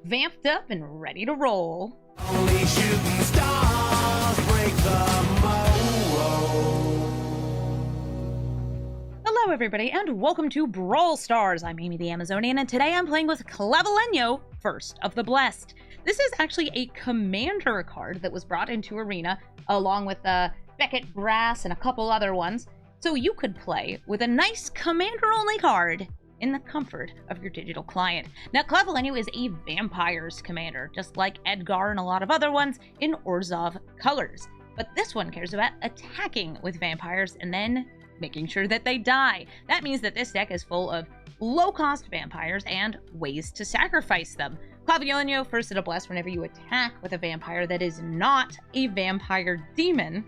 vamped up and ready to roll. Only shooting stars break the mold. Hello everybody, and welcome to Brawl Stars. I'm Amy the Amazonian, and today I'm playing with Clavileño, First of the Blessed. This is actually a commander card that was brought into Arena, along with Beckett Brass and a couple other ones, so you could play with a nice commander-only card in the comfort of your digital client. Now, Clavileño is a vampires commander, just like Edgar and a lot of other ones in Orzhov colors. But this one cares about attacking with vampires and then making sure that they die. That means that this deck is full of low-cost vampires and ways to sacrifice them. Clavileño, First of the Blessed, whenever you attack with a vampire that is not a vampire demon,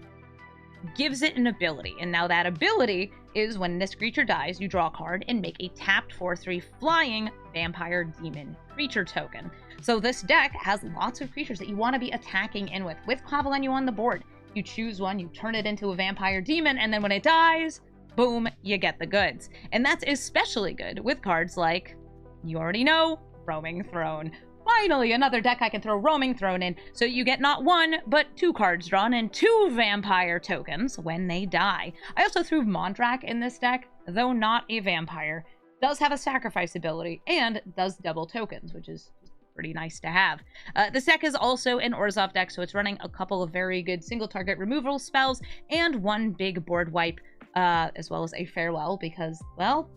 gives it an ability. And now that ability is when this creature dies, you draw a card and make a tapped 4/3 flying vampire demon creature token. So this deck has lots of creatures that you want to be attacking in with. With Clavileño on the board, you choose one, you turn it into a vampire demon, and then when it dies, boom, you get the goods. And that's especially good with cards like, you already know, Roaming Throne. Finally, another deck I can throw Roaming Throne in, so you get not one, but 2 cards drawn and 2 vampire tokens when they die. I also threw Mondrak in this deck, though not a vampire. Does have a sacrifice ability, and does double tokens, which is pretty nice to have. This deck is also an Orzhov deck, so it's running a couple of very good single target removal spells, and 1 big board wipe, as well as a farewell, because, well,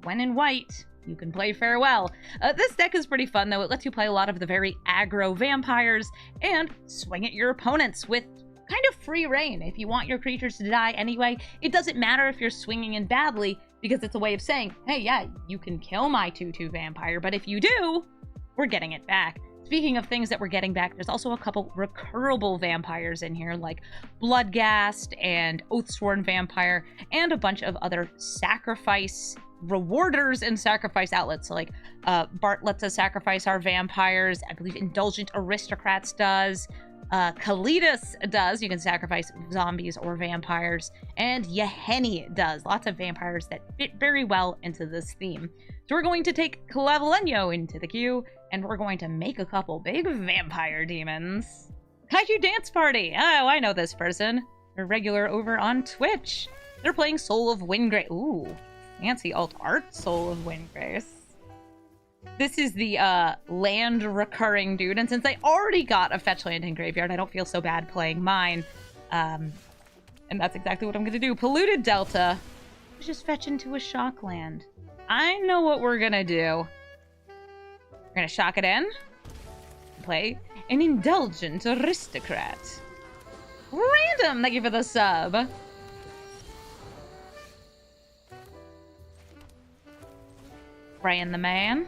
when in white, you can play Farewell. This deck is pretty fun, though. It lets you play a lot of the very aggro vampires and swing at your opponents with kind of free reign. If you want your creatures to die anyway, it doesn't matter if you're swinging in badly, because it's a way of saying, hey, yeah, you can kill my 2/2 vampire, but if you do, we're getting it back. Speaking of things that we're getting back, there's also a couple recurable vampires in here, like Bloodghast and Oathsworn Vampire, and a bunch of other sacrifice rewarders and sacrifice outlets. So like Bart lets us sacrifice our vampires. I believe Indulgent Aristocrats does. Kalidas does. You can sacrifice zombies or vampires. And Yeheni does. Lots of vampires that fit very well into this theme. So we're going to take Clavileño into the queue, and we're going to make a couple big vampire demons. Kaiju Dance Party! Oh, I know this person. They're regular over on Twitch. They're playing Soul of Windgrace. Ooh. Fancy alt art, Soul of Windgrace. This is the land recurring dude, and since I already got a fetch land in graveyard, I don't feel so bad playing mine. And that's exactly what I'm gonna do. Polluted Delta. Let's just fetch into a shock land. I know what we're gonna do. We're gonna shock it in. Play an Indulgent Aristocrat. Random! Thank you for the sub. Brian the Man.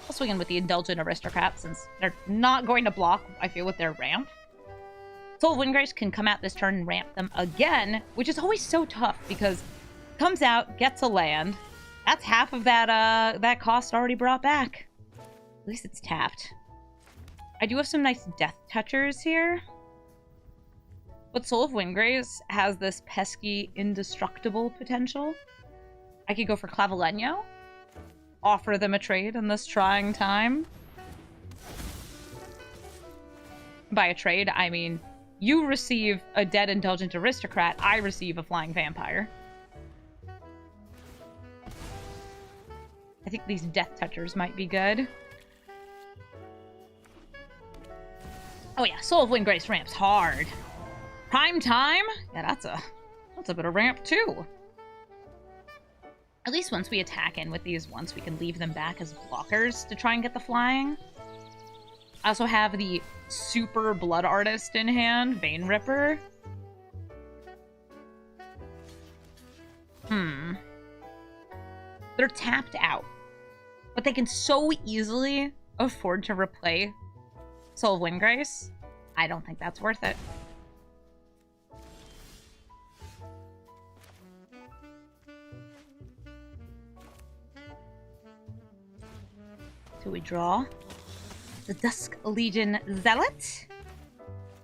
I'll swing in with the Indulgent Aristocrat since they're not going to block, I feel, with their ramp. Soul of Windgrace can come out this turn and ramp them again, which is always so tough because comes out, gets a land. That's half of that cost already brought back. At least it's tapped. I do have some nice Death Touchers here. But Soul of Windgrace has this pesky indestructible potential. I could go for Clavileño. Offer them a trade in this trying time. By a trade, I mean you receive a dead Indulgent Aristocrat, I receive a flying vampire. I think these Death Touchers might be good. Oh yeah, Soul of Windgrace ramps hard. Prime time? Yeah, that's a bit of ramp too. At least once we attack in with these once, we can leave them back as blockers to try and get the flying. I also have the Super Blood Artist in hand, Vein Ripper. They're tapped out, but they can so easily afford to replay Soul of Windgrace. I don't think that's worth it. So we draw the Dusk Legion Zealot.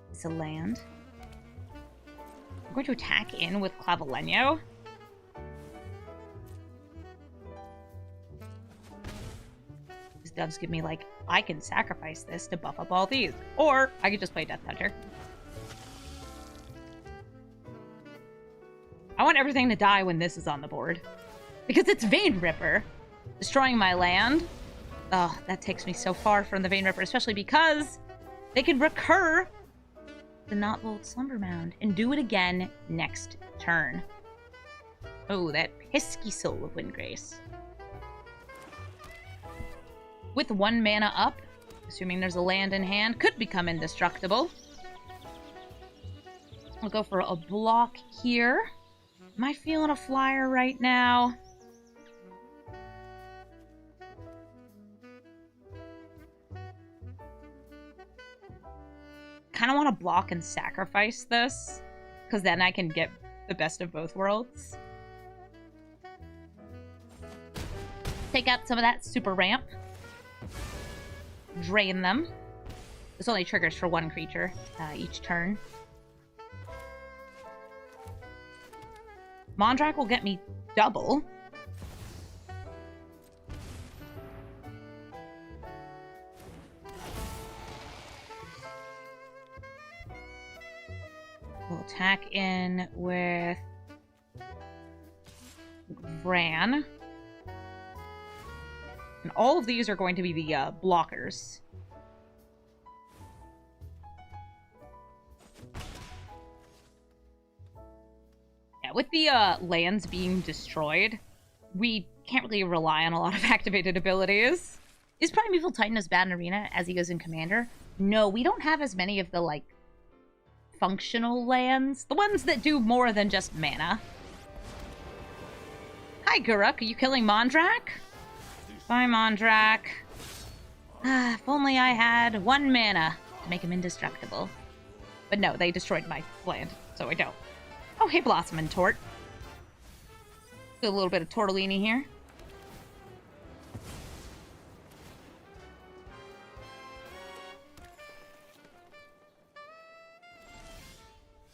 It's a land. I'm going to attack in with Clavileño. does give me, like, I can sacrifice this to buff up all these. Or I could just play Death Toucher. I want everything to die when this is on the board. Because it's Vein Ripper. Destroying my land. Oh, that takes me so far from the Vein Ripper, especially because they can recur the Knotvolt Slumber Mound and do it again next turn. Oh, that pesky Soul of Windgrace. With 1 mana up, assuming there's a land in hand, could become indestructible. I'll go for a block here. Am I feeling a flyer right now? Kind of want to block and sacrifice this, because then I can get the best of both worlds. Take out some of that super ramp. Drain them. This only triggers for 1 creature each turn. Mondrak will get me double. We'll attack in with Vran. And all of these are going to be the blockers. Yeah, with the lands being destroyed, we can't really rely on a lot of activated abilities. Is Primeval Titan as bad in Arena as he is in Commander? No, we don't have as many of the, like, functional lands. The ones that do more than just mana. Hi, Guruk. Are you killing Mondrak? Bye, Mondrak. If only I had 1 mana to make him indestructible. But no, they destroyed my land, so I don't. Oh, hey, Blossom and Tort. Do a little bit of tortellini here.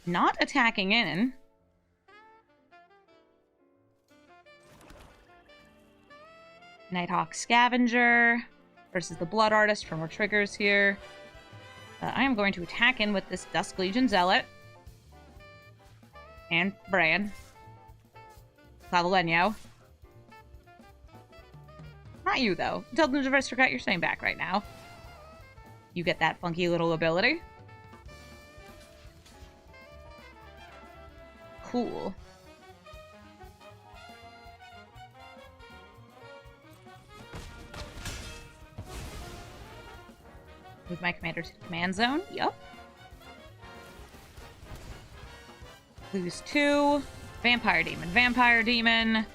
Not attacking in. Nighthawk Scavenger versus the Blood Artist for more triggers here. I am going to attack in with this Dusk Legion Zealot. And Bran. Clavileño. Not you, though. Intelligent Aristocrat, you're staying back right now. You get that funky little ability. Cool. Move my commander to the command zone. Yup. Lose 2. Vampire Demon. Vampire Demon.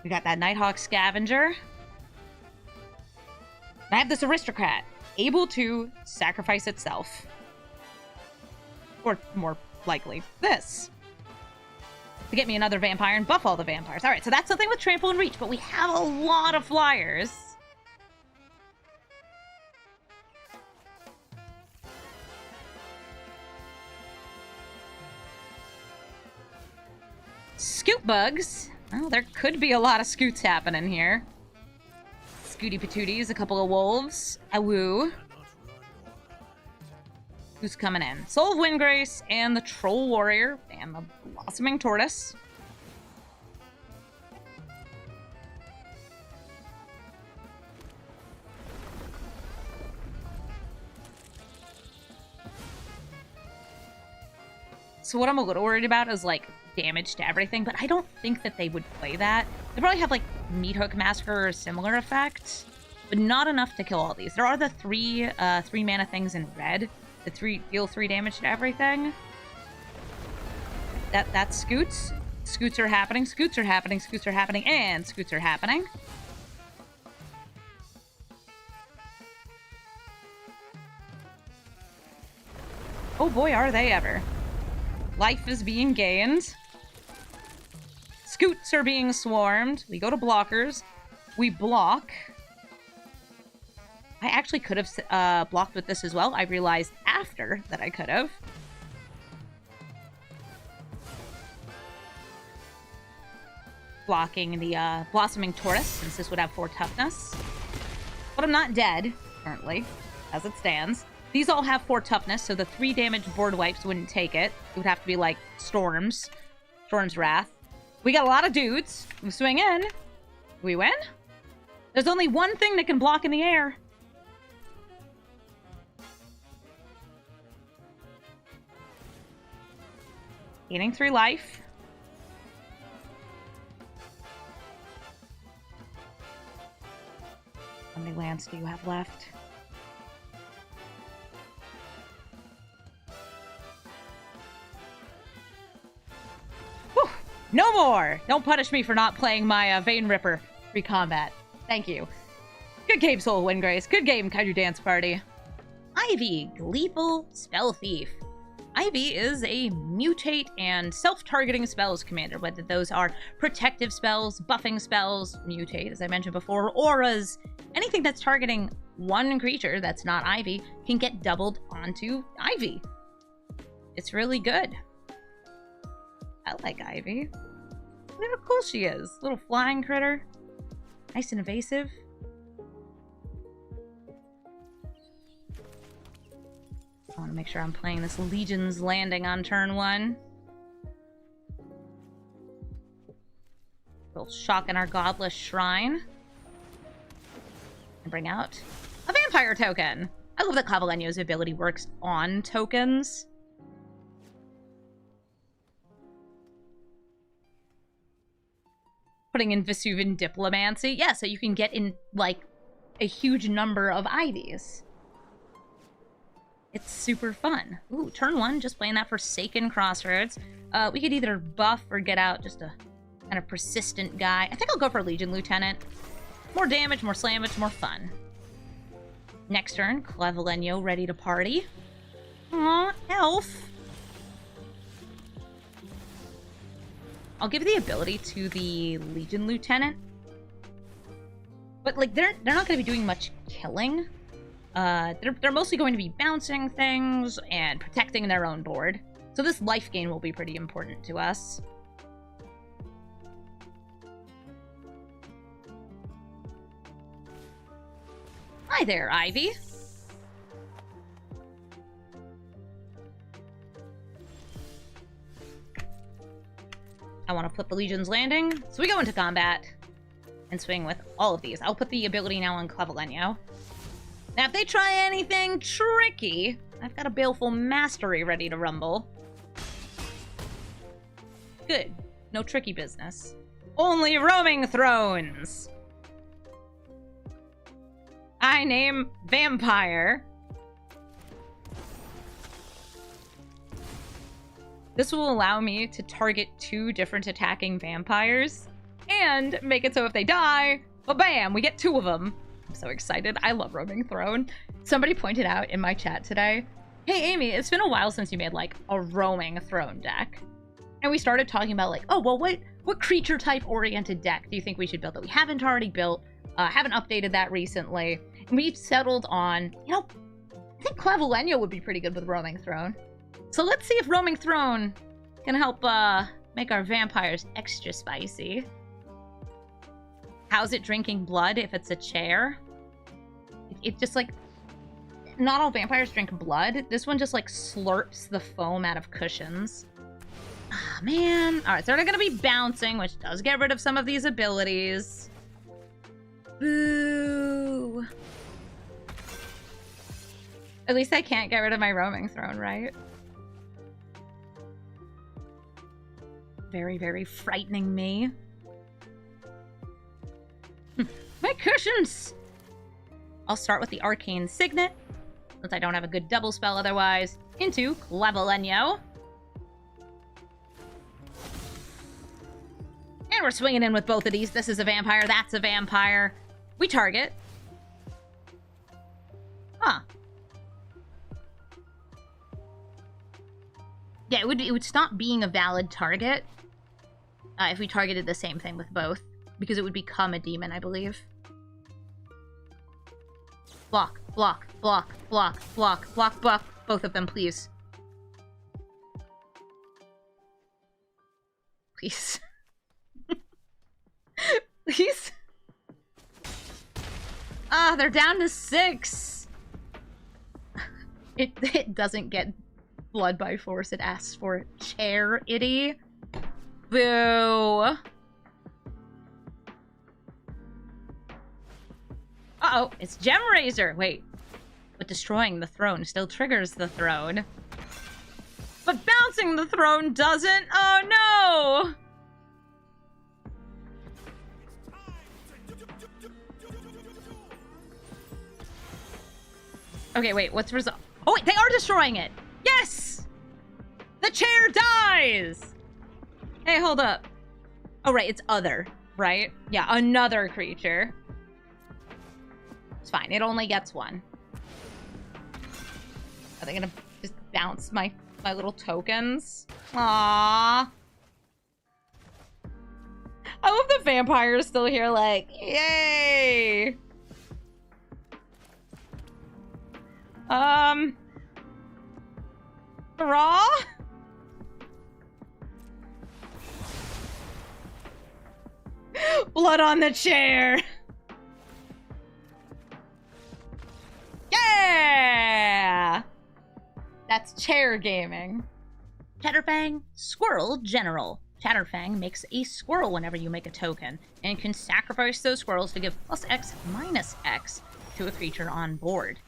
We got that Nighthawk Scavenger. I have this Aristocrat, able to sacrifice itself. Or, more likely, this. To get me another vampire and buff all the vampires. Alright, so that's something with Trample and Reach, but we have a lot of flyers. Scoot bugs. Well, there could be a lot of scoots happening here. Scooty patooties, a couple of wolves. Awoo. Who's coming in? Soul of Windgrace and the Troll Warrior and the Blossoming Tortoise. So what I'm a little worried about is, like, damage to everything, but I don't think that they would play that. They probably have, like, Meathook Massacre or a similar effect, but not enough to kill all these. There are the three mana things in red that deal 3 damage to everything. That's Scoots. Scoots are happening, Scoots are happening, Scoots are happening, and Scoots are happening. Oh boy, are they ever. Life is being gained. Scoots are being swarmed. We go to blockers. We block. I actually could have blocked with this as well. I realized after that I could have. blocking the Blossoming Tortoise, since this would have 4 toughness. But I'm not dead, currently, as it stands. These all have 4 toughness, so the 3 damage board wipes wouldn't take it. It would have to be like Storm's Wrath. We got a lot of dudes. We swing in. We win? There's only one thing that can block in the air. Gaining 3 life. How many lands do you have left? Whew. No more! Don't punish me for not playing my Vein Ripper pre-combat. Thank you. Good game, Soul Windgrace. Good game, Kaiju Dance Party. Ivy, Gleeful Spell Thief. Ivy is a mutate and self-targeting spells commander, whether those are protective spells, buffing spells, mutate, as I mentioned before, auras, anything that's targeting one creature that's not Ivy can get doubled onto Ivy. It's really good. I like Ivy. Look how cool she is. Little flying critter. Nice and evasive. I want to make sure I'm playing this Legion's Landing on turn 1. We'll shock in our Godless Shrine. And bring out a Vampire token. I love that Clavileño's ability works on tokens. Putting in Vesuvian Diplomancy. Yeah, so you can get in, like, a huge number of Ivies. It's super fun. Ooh, turn 1, just playing that Forsaken Crossroads. We could either buff or get out just a kind of persistent guy. I think I'll go for Legion Lieutenant. More damage, more slammage, more fun. Next turn, Clavileño ready to party. Aw, elf. I'll give the ability to the Legion Lieutenant. But, like, they're not going to be doing much killing. They're mostly going to be bouncing things and protecting their own board. So this life gain will be pretty important to us. Hi there, Ivy. I want to put the Legion's Landing, so we go into combat and swing with all of these. I'll put the ability now on Clavileño. Now, if they try anything tricky, I've got a Baleful Mastery ready to rumble. Good. No tricky business. Only Roaming Thrones! I name Vampire. This will allow me to target 2 different attacking vampires and make it so if they die, well, bam, we get 2 of them. I'm so excited. I love Roaming Throne. Somebody pointed out in my chat today, hey, Amy, it's been a while since you made, like, a Roaming Throne deck. And we started talking about, like, oh, well, what creature type oriented deck do you think we should build that we haven't already built? Haven't updated that recently. And we've settled on, you know, I think Clavileño would be pretty good with Roaming Throne. So let's see if Roaming Throne can help make our vampires extra spicy. How's it drinking blood if it's a chair? It just, like, not all vampires drink blood. This one just, like, slurps the foam out of cushions. Ah, man. All right, so they're going to be bouncing, which does get rid of some of these abilities. Boo. At least I can't get rid of my Roaming Throne, right? Very, very frightening me. My cushions! I'll start with the Arcane Signet, since I don't have a good double spell otherwise, into Clavileño. And we're swinging in with both of these. This is a vampire, that's a vampire. We target. Huh. Yeah, it would stop being a valid target if we targeted the same thing with both, because it would become a demon, I believe. Block, block, block, block, block, block, block. Both of them, please. Please. Please. Ah, they're down to 6. It doesn't get blood by force. It asks for charity. Boo. Uh-oh, it's Gem Razor. Wait. But destroying the throne still triggers the throne. But bouncing the throne doesn't. Oh, no! Okay, wait, what's result? Oh, wait, they are destroying it! Yes! The chair dies! Hey, hold up. Oh, right, it's other, right? Yeah, another creature. It's fine, it only gets one. Are they gonna just bounce my little tokens? Aww. I love the vampires still here, like, yay! Raw? Blood on the chair! Yeah! That's chair gaming. Chatterfang, Squirrel General. Chatterfang makes a squirrel whenever you make a token, and can sacrifice those squirrels to give +X, -X to a creature on board.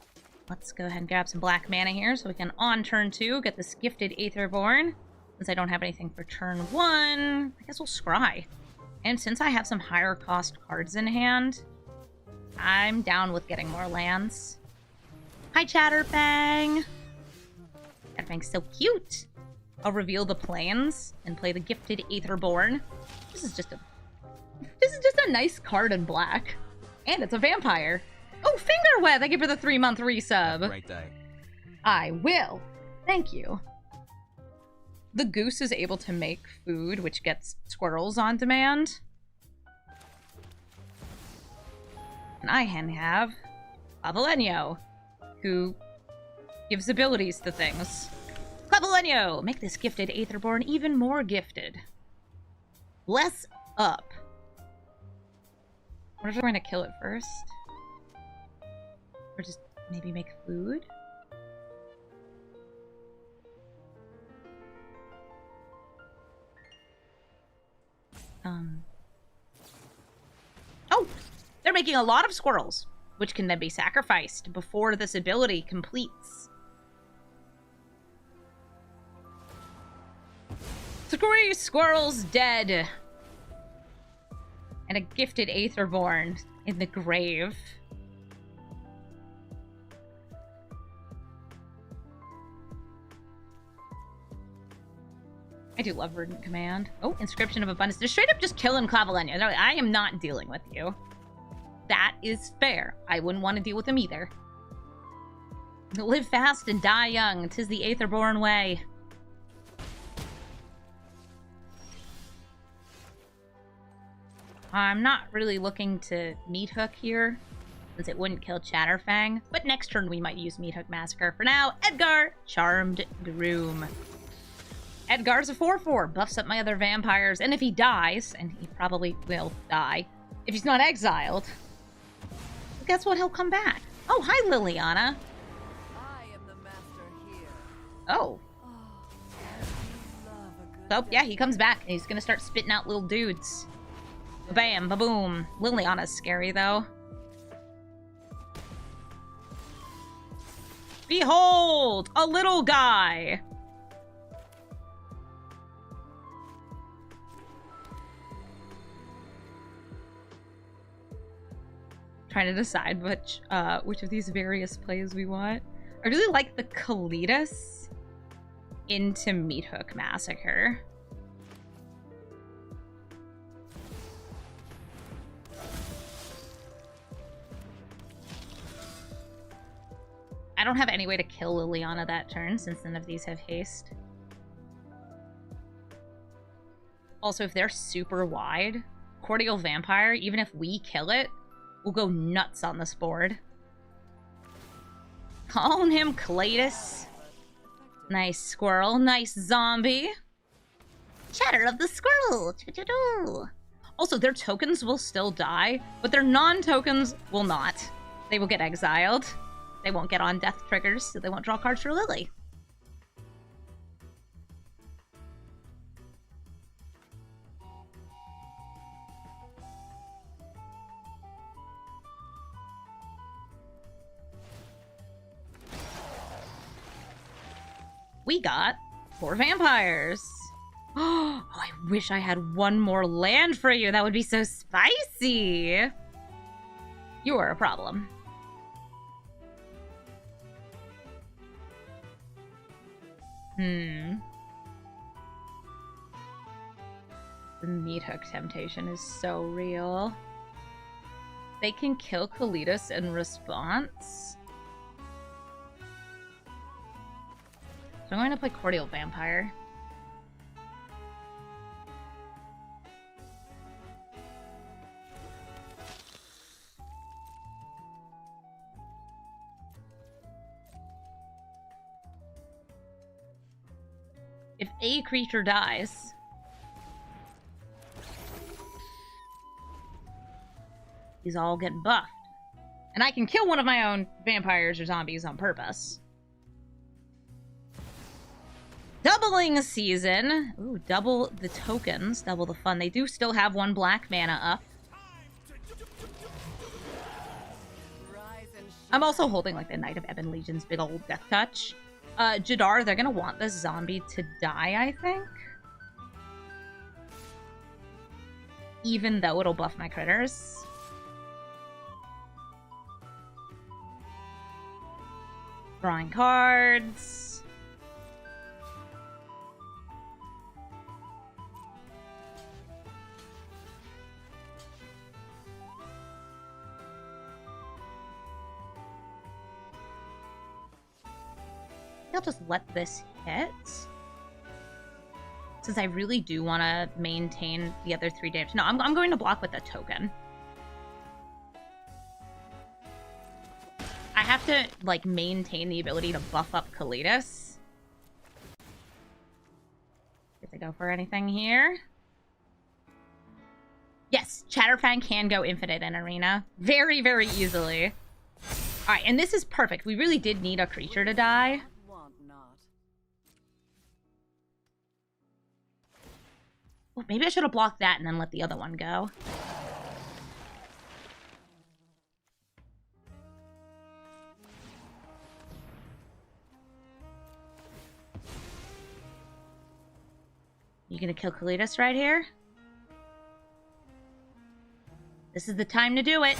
Let's go ahead and grab some black mana here so we can, on turn 2, get this gifted Aetherborn. Since I don't have anything for turn 1, I guess we'll scry. And since I have some higher cost cards in hand, I'm down with getting more lands. Hi, Chatterfang! Chatterfang's so cute! I'll reveal the plains and play the gifted Aetherborn. This is just a nice card in black. And it's a vampire. Oh, Fingerweb! Thank you for the 3-month resub. Great day. I will. Thank you. The goose is able to make food, which gets squirrels on demand. And I have Clavileño, who gives abilities to things. Clavileño! Make this gifted Aetherborn even more gifted. Bless up. What if we're going to kill it first? Or just maybe make food? Oh! They're making a lot of squirrels, which can then be sacrificed before this ability completes. 3 squirrels dead! And a gifted Aetherborn in the grave. I do love Verdant Command. Oh, Inscription of Abundance. They're straight up just killing Clavileño. No, I am not dealing with you. That is fair. I wouldn't want to deal with them either. Live fast and die young. 'Tis the Aetherborn way. I'm not really looking to Meat Hook here, since it wouldn't kill Chatterfang. But next turn we might use Meat Hook Massacre. For now, Edgar, Charmed Groom. Edgar's a 4/4, buffs up my other vampires, and if he dies, and he probably will die, if he's not exiled, guess what? He'll come back. Oh, hi, Liliana. I am the master here. Oh. So, yeah, he comes back, and he's gonna start spitting out little dudes. Bam, ba-boom. Liliana's scary, though. Behold, a little guy. Trying to decide which of these various plays we want. I really like the Kalitas into Meat Hook Massacre. I don't have any way to kill Liliana that turn, since none of these have haste. Also, if they're super wide, Cordial Vampire, even if we kill it, will go nuts on this board. Calling him Cletus. Nice squirrel, nice zombie. Chatter of the squirrel. Also, their tokens will still die, but their non-tokens will not. They will get exiled. They won't get on death triggers, so they won't draw cards for Lily. We got 4 vampires. Oh, I wish I had one more land for you. That would be so spicy. You are a problem. The meat hook temptation is so real. They can kill Kalitas in response. So I'm going to play Cordial Vampire. If a creature dies, these all get buffed. And I can kill one of my own vampires or zombies on purpose. Doubling a season. Ooh, double the tokens, double the fun. They do still have 1 black mana up. I'm also holding like the Knight of Ebon Legion's big old death touch. Jadar, they're gonna want this zombie to die, I think. Even though it'll buff my critters. Drawing cards. I'll just let this hit. Since I really do want to maintain the other 3 damage. No, I'm going to block with a token. I have to, like, maintain the ability to buff up Kalitas. Get to go for anything here. Yes, Chatterfang can go infinite in Arena. Very, very easily. Alright, and this is perfect. We really did need a creature to die. Oh, maybe I should have blocked that and then let the other one go. You gonna kill Kalitas right here? This is the time to do it.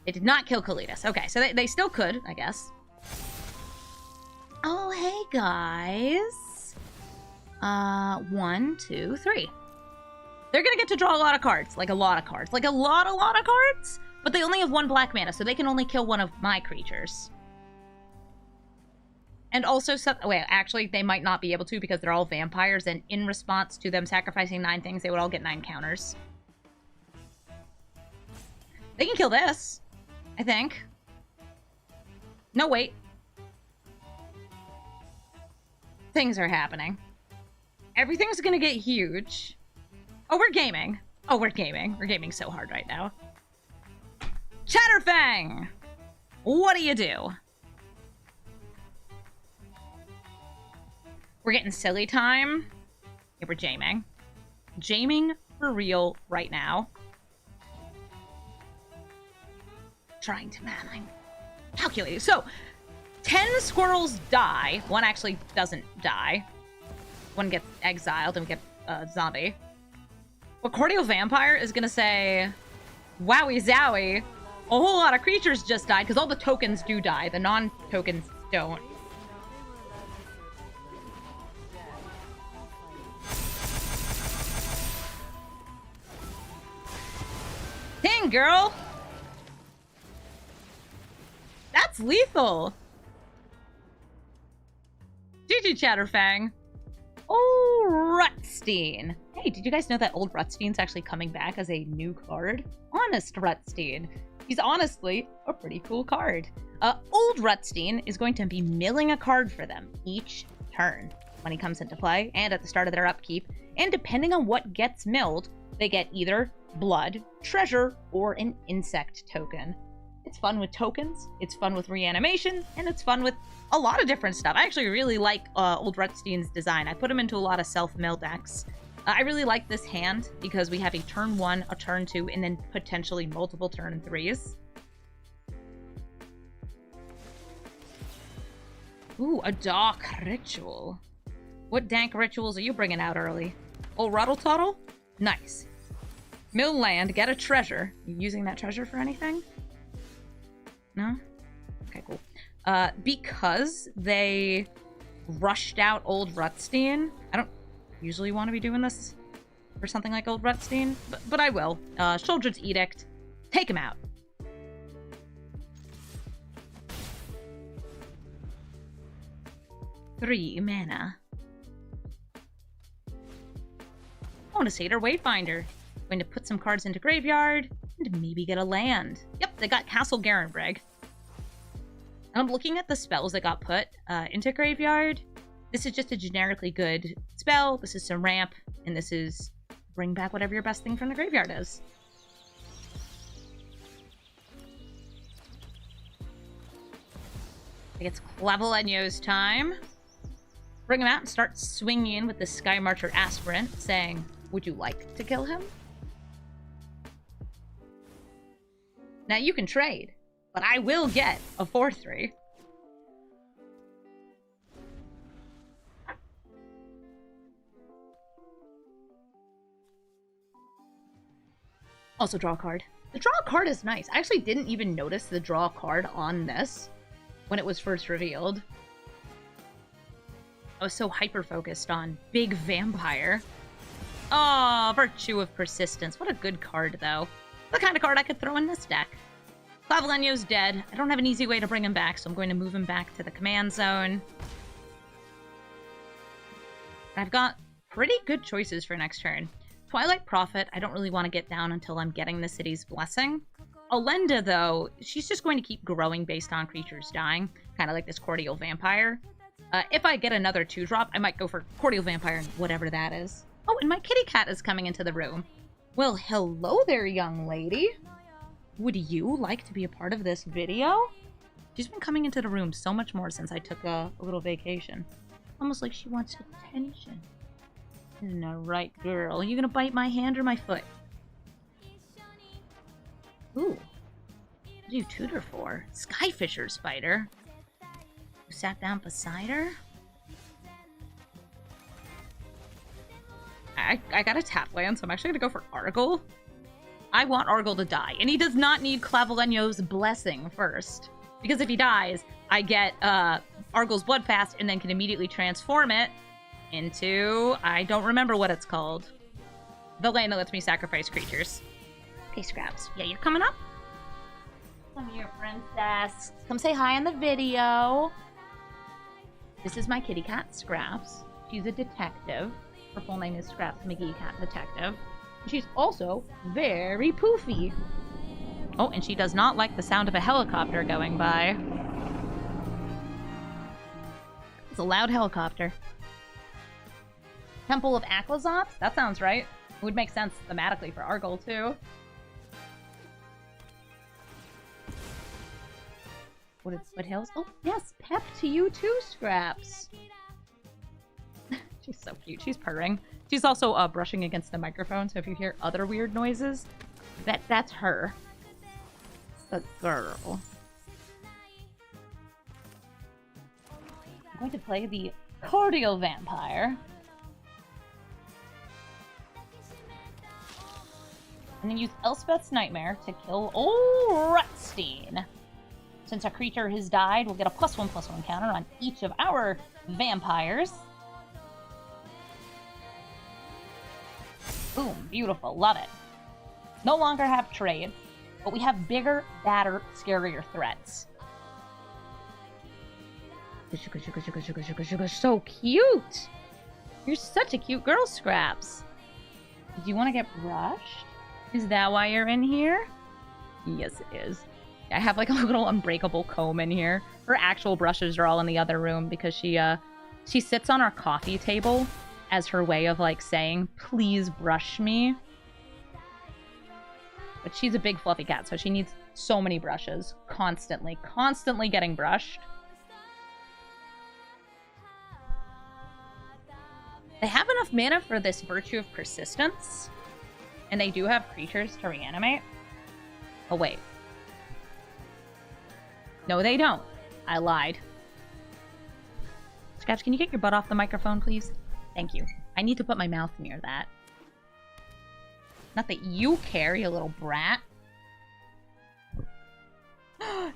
They did not kill Kalitas. Okay, so they still could, I guess. Oh, hey, guys. 1, 2, 3. They're gonna get to draw a lot of cards. Like, a lot of cards. Like, a lot of cards. But they only have 1 black mana, so they can only kill one of my creatures. And also, wait, actually, they might not be able to because they're all vampires, and in response to them sacrificing 9 things, they would all get 9 counters. They can kill this, I think. No, wait. Things are happening. Everything's gonna get huge. Oh, we're gaming. Oh, we're gaming. We're gaming so hard right now. Chatterfang! What do you do? We're getting silly time. Yeah, we're jaming. Jaming for real right now. Trying to man. Calculating. So, 10 squirrels die. 1 actually doesn't die. 1 gets exiled and we get a zombie. But Cordial Vampire is gonna say, wowie zowie, a whole lot of creatures just died, because all the tokens do die. The non-tokens don't. Dang, girl! That's lethal! GG, Chatterfang. Oh, Rutstein. Hey, did you guys know that old Rutstein's actually coming back as a new card? Honest Rutstein. He's honestly a pretty cool card. Old Rutstein is going to be milling a card for them each turn when he comes into play and at the start of their upkeep. And depending on what gets milled, they get either blood, treasure, or an insect token. It's fun with tokens, it's fun with reanimation, and it's fun with a lot of different stuff. I actually really like Old Rutstein's design. I put him into a lot of self-mill decks. I really like this hand because we have a turn 1, a turn 2, and then potentially multiple turn 3s. Ooh, a dark ritual. What dank rituals are you bringing out early? Old Ruddle Tuddle? Nice. Mill land, get a treasure. You using that treasure for anything? No? Okay, cool. Because they rushed out Old Rutstein. I don't usually want to be doing this for something like Old Rutstein, but I will. Shoulder's Edict. Take him out. Three mana. Bonus Hater Wayfinder. Going to put some cards into graveyard and maybe get a land. Yep, they got Castle Garenbreg. And I'm looking at the spells that got put into graveyard. This is just a generically good spell. This is some ramp, and this is bring back whatever your best thing from the graveyard is. I think it's Clavileño's time. Bring him out and start swinging in with the Sky Marcher Aspirant, saying, would you like to kill him? Now you can trade, but I will get a 4/3. Also draw a card. The draw a card is nice. I actually didn't even notice the draw a card on this when it was first revealed. I was so hyper-focused on big vampire. Oh, Virtue of Persistence. What a good card, though. The kind of card I could throw in this deck. Clavileño's dead. I don't have an easy way to bring him back, so I'm going to move him back to the command zone. I've got pretty good choices for next turn. Twilight Prophet, I don't really want to get down until I'm getting the City's Blessing. Olenda, though, she's just going to keep growing based on creatures dying, kind of like this Cordial Vampire. If I get another 2-drop, I might go for Cordial Vampire and whatever that is. Oh, and my kitty cat is coming into the room. Well, hello there, young lady. Would you like to be a part of this video? She's been coming into the room so much more since I took a little vacation. Almost like she wants attention. Isn't that right, girl? Are you gonna bite my hand or my foot? Ooh. What do you tutor for? Skyfisher Spider. You sat down beside her? I got a tap land, so I'm actually gonna go for Argyle. I want Argyle to die, and he does not need Clavileño's blessing first. Because if he dies, I get Argyle's Bloodfast and then can immediately transform it into... I don't remember what it's called. The land that lets me sacrifice creatures. Okay, Scraps. Yeah, you're coming up? Come here, princess. Come say hi on the video. This is my kitty cat, Scraps. She's a detective. Her full name is Scraps McGee Cat Detective. She's also very poofy. Oh, and she does not like the sound of a helicopter going by. It's a loud helicopter. Temple of Aclazoth? That sounds right. It would make sense thematically for Argyle, too. What hills? Oh, yes, pep to you too, Scraps. She's so cute. She's purring. She's also brushing against the microphone, so if you hear other weird noises, that's her. The girl. I'm going to play the Cordial Vampire. And then use Elspeth's Nightmare to kill Old Rutstein. Since a creature has died, we'll get a +1/+1 counter on each of our vampires. Boom. Beautiful. Love it. No longer have trade, but we have bigger, badder, scarier threats. So cute! You're such a cute girl, Scraps. Do you want to get brushed? Is that why you're in here? Yes, it is. I have like a little unbreakable comb in here. Her actual brushes are all in the other room because she sits on our coffee table as her way of like saying, please brush me. But she's a big fluffy cat, so she needs so many brushes. Constantly getting brushed. They have enough mana for this Virtue of Persistence. And they do have creatures to reanimate. Oh, wait. No, they don't. I lied. Scratch, can you get your butt off the microphone, please? Thank you. I need to put my mouth near that. Not that you care, you little brat.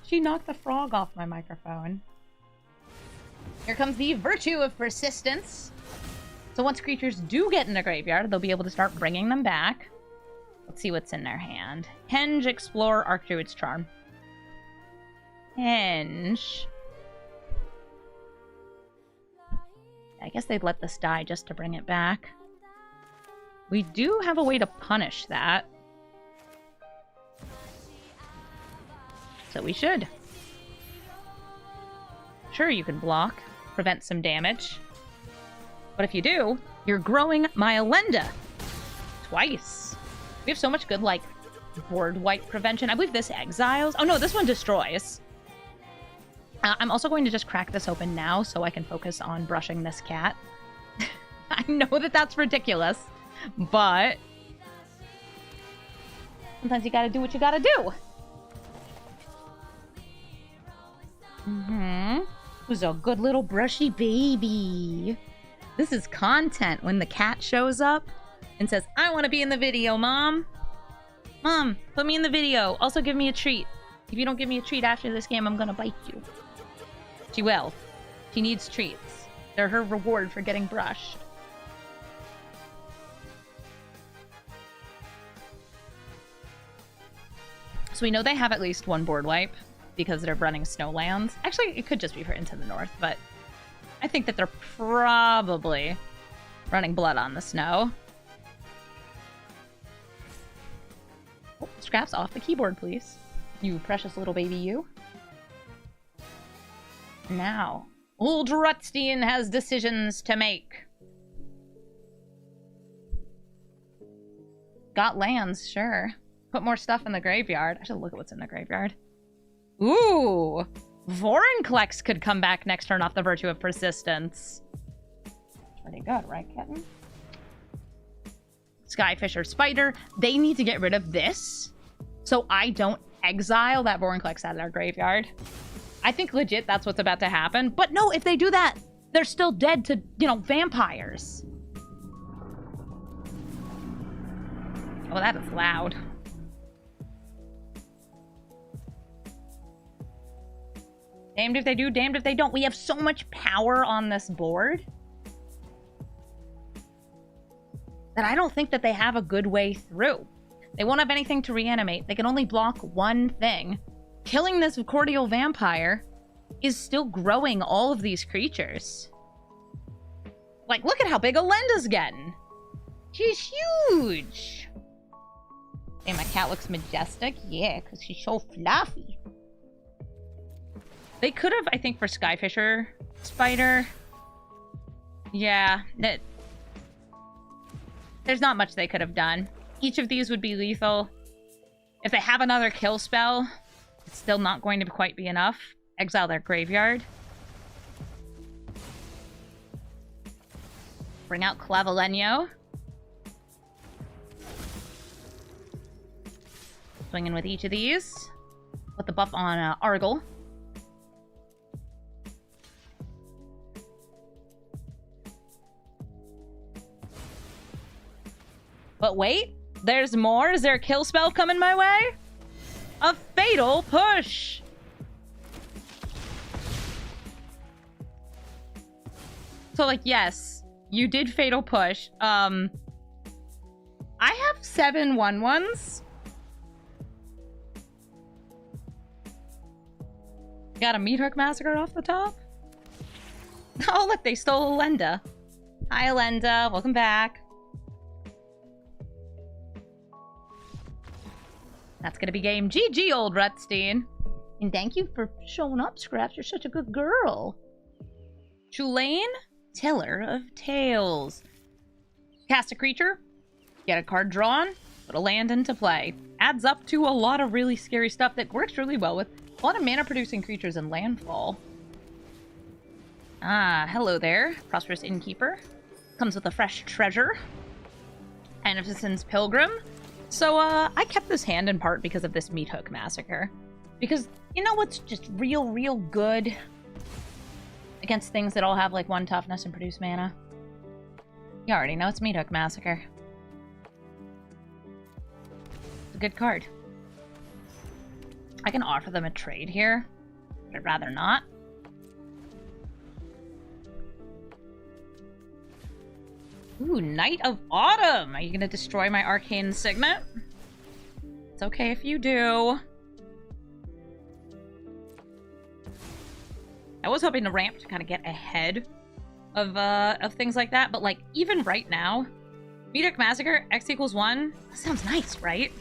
She knocked the frog off my microphone. Here comes the Virtue of Persistence. So once creatures do get in the graveyard, they'll be able to start bringing them back. Let's see what's in their hand. Henge, Explore, Archdruid's Charm. Henge. I guess they'd let this die just to bring it back. We do have a way to punish that. So we should. Sure, you can block, prevent some damage. But if you do, you're growing Myelenda. Twice. We have so much good, like, board wipe prevention. I believe this exiles. Oh no, this one destroys. I'm also going to just crack this open now so I can focus on brushing this cat. I know that that's ridiculous, but sometimes you gotta do what you gotta do. Who's a good little brushy baby. This is content when the cat shows up and says, I want to be in the video, Mom. Mom, put me in the video. Also give me a treat. If you don't give me a treat after this game, I'm gonna bite you. She will. She needs treats. They're her reward for getting brushed. So we know they have at least one board wipe because they're running Snowlands. Actually, it could just be for Into the North, but I think that they're probably running Blood on the Snow. Oh, Scraps off the keyboard, please. You precious little baby, you. Now, old Rutstein has decisions to make. Got lands, sure. Put more stuff in the graveyard. I should look at what's in the graveyard. Ooh! Vorinclex could come back next turn off the Virtue of Persistence. Pretty good, right, Kitten? Skyfisher Spider. They need to get rid of this so I don't exile that Vorinclex out of their graveyard. I think legit that's what's about to happen. But no, if they do that, they're still dead to, you know, vampires. Oh, that is loud. Damned if they do, damned if they don't. We have so much power on this board that I don't think that they have a good way through. They won't have anything to reanimate. They can only block one thing. Killing this cordial vampire is still growing all of these creatures. Like, look at how big Alenda's getting. She's huge. Hey, my cat looks majestic. Yeah, because she's so fluffy. They could have, I think, for Skyfisher Spider. Yeah, there's not much they could have done. Each of these would be lethal. If they have another kill spell, it's still not going to quite be enough. Exile their graveyard. Bring out Clavileño. Swing in with each of these. Put the buff on Argle. But wait, there's more. Is there a kill spell coming my way? A Fatal Push! So, like, yes, you did Fatal Push. I have 7 1/1s. Got a Meat Hook Massacre off the top. Oh, look, they stole Alenda. Hi, Alenda. Welcome back. That's gonna be game. GG, old Rutstein. And thank you for showing up, Scraps. You're such a good girl. Tulane, Teller of Tales. Cast a creature. Get a card drawn. Put a land into play. Adds up to a lot of really scary stuff that works really well with a lot of mana-producing creatures in landfall. Ah, hello there, Prosperous Innkeeper. Comes with a fresh treasure. Beneficence Pilgrim. So, I kept this hand in part because of this Meat Hook Massacre. Because, you know what's just real good against things that all have, like, 1 toughness and produce mana? You already know it's Meat Hook Massacre. It's a good card. I can offer them a trade here, but I'd rather not. Ooh, Knight of Autumn! Are you gonna destroy my Arcane Signet? It's okay if you do. I was hoping to ramp to kind of get ahead of things like that, but like, even right now, Meat Hook Massacre, X equals 1, that sounds nice, right?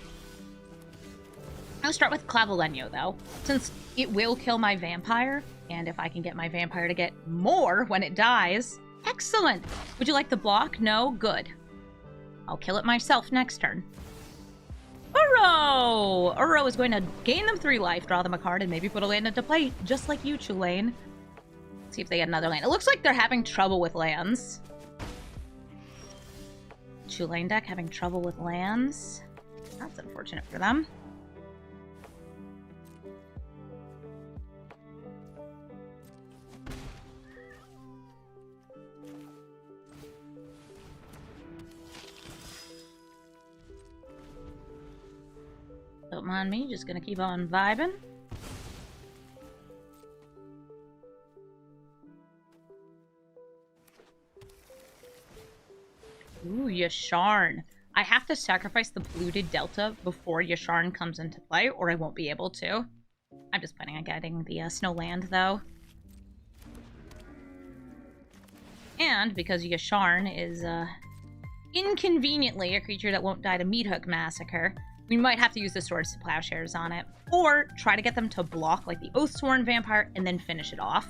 I'll start with Clavileño, though, since it will kill my vampire, and if I can get my vampire to get more when it dies, excellent! Would you like the block? No? Good. I'll kill it myself next turn. Uro! Uro is going to gain them 3 life, draw them a card, and maybe put a land into play, just like you, Tulane. Let's see if they get another land. It looks like they're having trouble with lands. Tulane deck having trouble with lands. That's unfortunate for them. Don't mind me, just gonna keep on vibing. Ooh, Yasharn. I have to sacrifice the polluted delta before Yasharn comes into play, or I won't be able to. I'm just planning on getting the Snowland, though. And because Yasharn is inconveniently a creature that won't die to Meat Hook Massacre, we might have to use the Swords to Plowshares on it, or try to get them to block like the Oathsworn Vampire and then finish it off.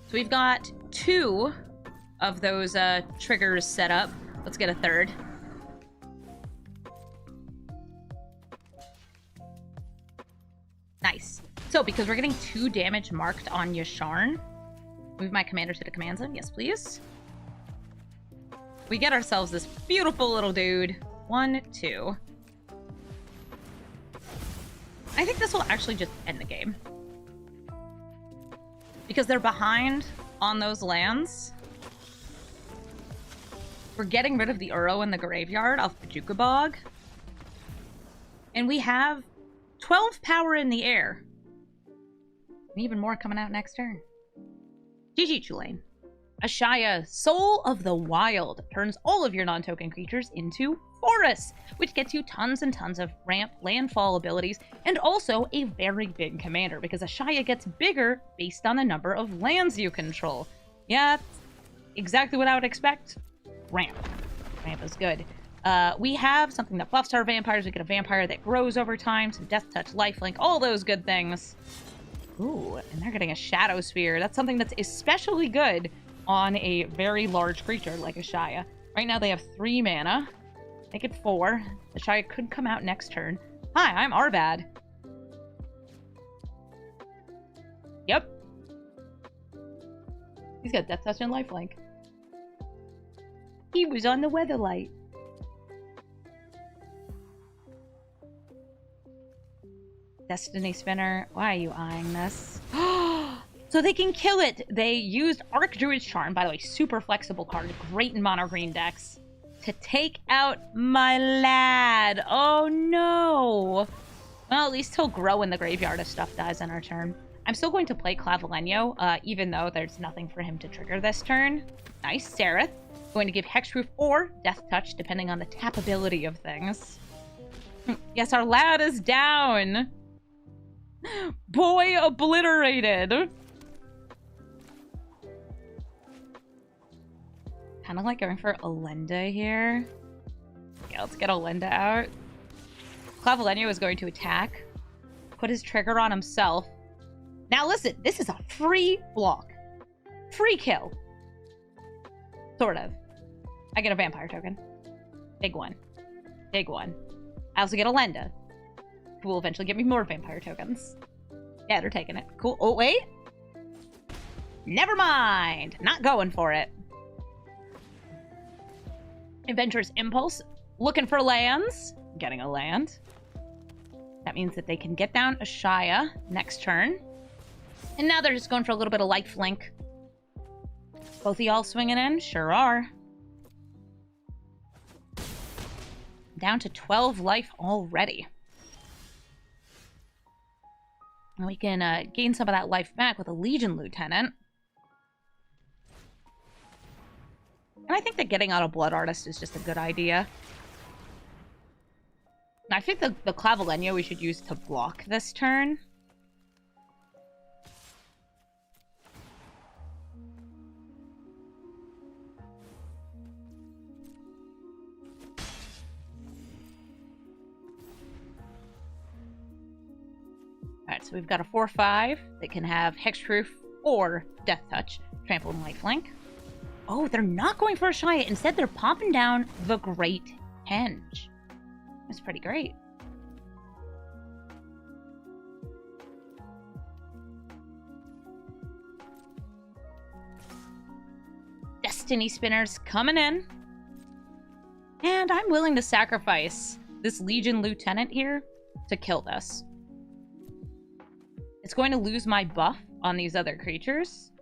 So we've got 2 of those triggers set up. Let's get a 3rd. Nice. So because we're getting 2 damage marked on Yasharn, move my commander to the command zone. Yes, please. We get ourselves this beautiful little dude. 1, 2. I think this will actually just end the game. Because they're behind on those lands. We're getting rid of the Uro in the graveyard off Pajuka Bog. And we have 12 power in the air. And even more coming out next turn. GG, Tulane. Ashaya, Soul of the Wild, turns all of your non-token creatures into forests, which gets you tons and tons of ramp landfall abilities, and also a very big commander, because Ashaya gets bigger based on the number of lands you control. Yeah, exactly what I would expect. Ramp. Ramp is good. We have something that buffs our vampires. We get a vampire that grows over time, some Death Touch, Lifelink, all those good things. Ooh, and they're getting a Shadow Sphere. That's something that's especially good on a very large creature like Ashaya. Right now they have 3 mana. Make it 4. Ashaya could come out next turn. Hi, I'm Arbad. Yep. He's got Death Touch and Lifelink. He was on the Weatherlight. Destiny Spinner. Why are you eyeing this? So they can kill it! They used Archdruid's Charm, by the way, super flexible card, great in mono green decks, to take out my lad. Oh no! Well, at least he'll grow in the graveyard if stuff dies on our turn. I'm still going to play Clavileño, even though there's nothing for him to trigger this turn. Nice, Sereth. Going to give Hexproof or Death Touch, depending on the tappability of things. Yes, our lad is down! Boy obliterated! Kind of like going for Olenda here. Yeah, let's get Olenda out. Clavileño is going to attack. Put his trigger on himself. Now listen, this is a free block. Free kill. Sort of. I get a vampire token. Big one. Big one. I also get a Lenda, who will eventually get me more vampire tokens. Yeah, they're taking it. Cool. Oh, wait. Never mind. Not going for it. Adventurous Impulse. Looking for lands. Getting a land. That means that they can get down a Shia next turn. And now they're just going for a little bit of lifelink. Both of y'all swinging in? Sure are. Down to 12 life already. And we can gain some of that life back with a Legion Lieutenant. And I think that getting out a Blood Artist is just a good idea. I think the Clavileño we should use to block this turn. Alright, so we've got a 4/5 that can have Hexproof or Death Touch, Trample and Lifelink. Oh, they're not going for a Shia. Instead, they're popping down the Great Henge. That's pretty great. Destiny Spinners coming in. And I'm willing to sacrifice this Legion Lieutenant here to kill this. It's going to lose my buff on these other creatures.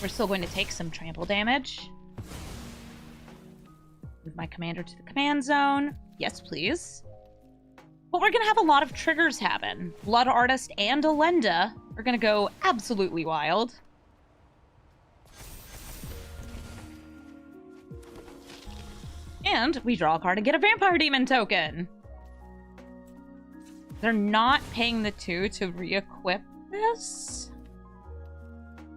We're still going to take some trample damage. Move my commander to the command zone. Yes, please. But we're going to have a lot of triggers happen. Blood Artist and Alenda are going to go absolutely wild. And we draw a card and get a Vampire Demon token. They're not paying the 2 to re-equip this.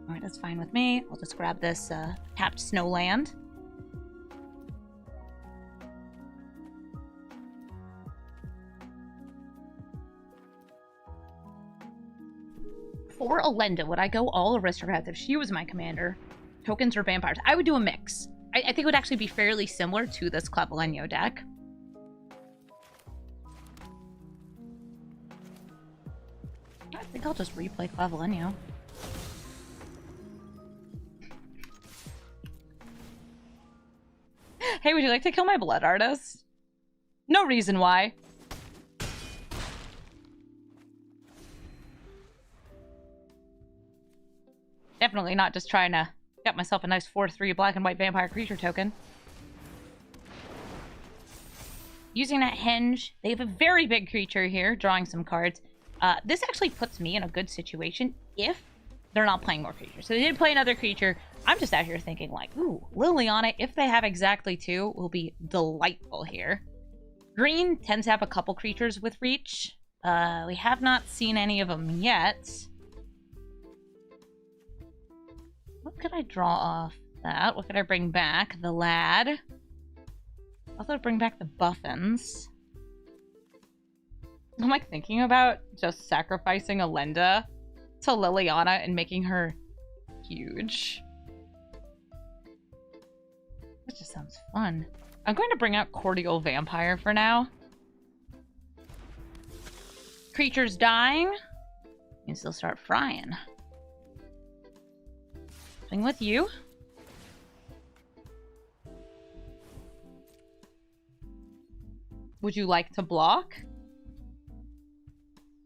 Alright, that's fine with me. I'll just grab this tapped Snowland. For Alenda, would I go all Aristocrats if she was my commander? Tokens or vampires? I would do a mix. I think it would actually be fairly similar to this Clavileño deck. I think I'll just replay Clavileño. Hey, would you like to kill my Blood Artist? No reason why. Definitely not just trying to get myself a nice 4/3 black and white vampire creature token. Using that Henge, they have a very big creature here, drawing some cards. This actually puts me in a good situation if they're not playing more creatures. So they did play another creature. I'm just out here thinking like, ooh, Liliana, if they have exactly 2, will be delightful here. Green tends to have a couple creatures with reach. We have not seen any of them yet. What could I draw off that? What could I bring back? The Lad. Also bring back the Buffins. I'm like thinking about just sacrificing Alenda to Liliana and making her huge. That just sounds fun. I'm going to bring out Cordial Vampire for now. Creatures dying. Means they'll start frying. Swing with you. Would you like to block?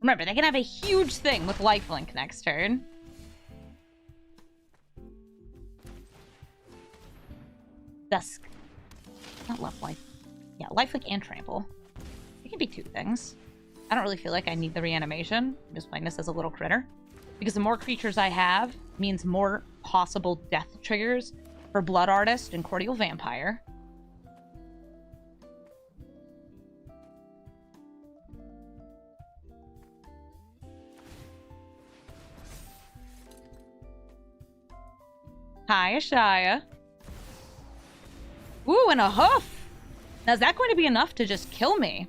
Remember, they can have a huge thing with lifelink next turn. Dusk. Not left life. Yeah, lifelink and trample. It can be 2 things. I don't really feel like I need the reanimation. I'm just playing this as a little critter. Because the more creatures I have means more possible death triggers for Blood Artist and Cordial Vampire. Hi, Ashaya. Ooh, and a hoof! Now, is that going to be enough to just kill me?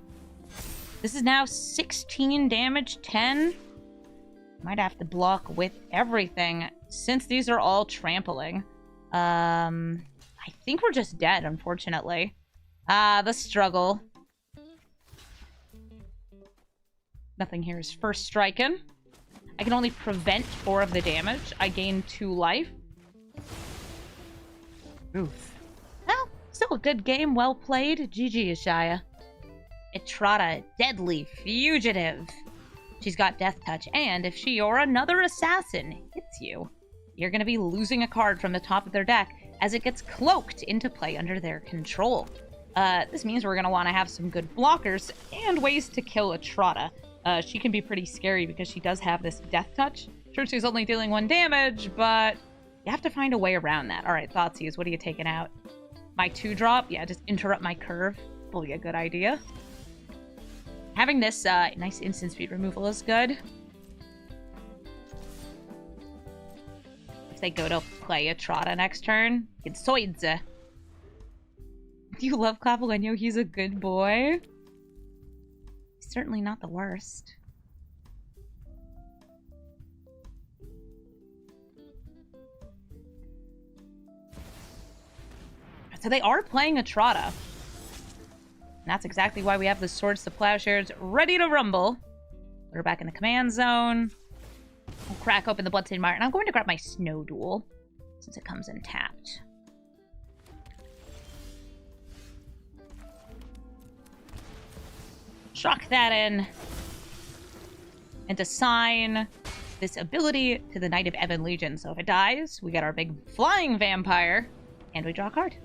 This is now 16 damage, 10. Might have to block with everything, since these are all trampling. I think we're just dead, unfortunately. Ah, the struggle. Nothing here is first striking. I can only prevent 4 of the damage. I gain 2 life. Oof. Well, still a good game. Well played. GG, Ashaya. Etrata, deadly fugitive. She's got Death Touch, and if she or another assassin hits you, you're going to be losing a card from the top of their deck as it gets cloaked into play under their control. This means we're going to want to have some good blockers and ways to kill Etrata. She can be pretty scary because she does have this Death Touch. Sure, she's only dealing 1 damage, but you have to find a way around that. All right, Thoughtseize, what are you taking out? My 2-drop? Yeah, just interrupt my curve. Probably a good idea. Having this nice instant speed removal is good. If they go to play Etrata next turn, it's Soidze. Do you love Clavileño? He's a good boy. He's certainly not the worst. So they are playing Etrata. And that's exactly why we have the Swords to Plowshares ready to rumble. We're back in the command zone. We'll crack open the Bloodstained Mire, and I'm going to grab my Snow Duel since it comes in tapped. Shock that in. And assign this ability to the Knight of Ebon Legion. So if it dies, we get our big flying vampire, and we draw a card.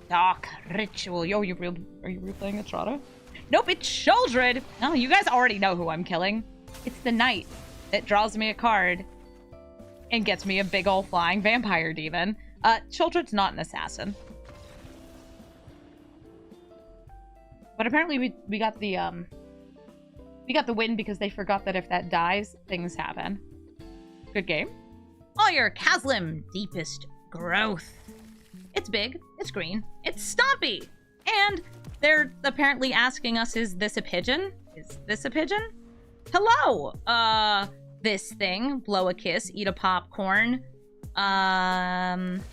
Dark Ritual. Yo, are you replaying Etrata? Nope, it's Sheoldred. No, you guys already know who I'm killing. It's the Knight that draws me a card and gets me a big ol' flying vampire demon. Sheoldred's not an assassin. But apparently we got the win because they forgot that if that dies, things happen. Good game. Oh, your Kaslim, deepest growth. It's big, it's green, it's stompy. And they're apparently asking us, is this a pigeon? Is this a pigeon? Hello! This thing. Blow a kiss, eat a popcorn. And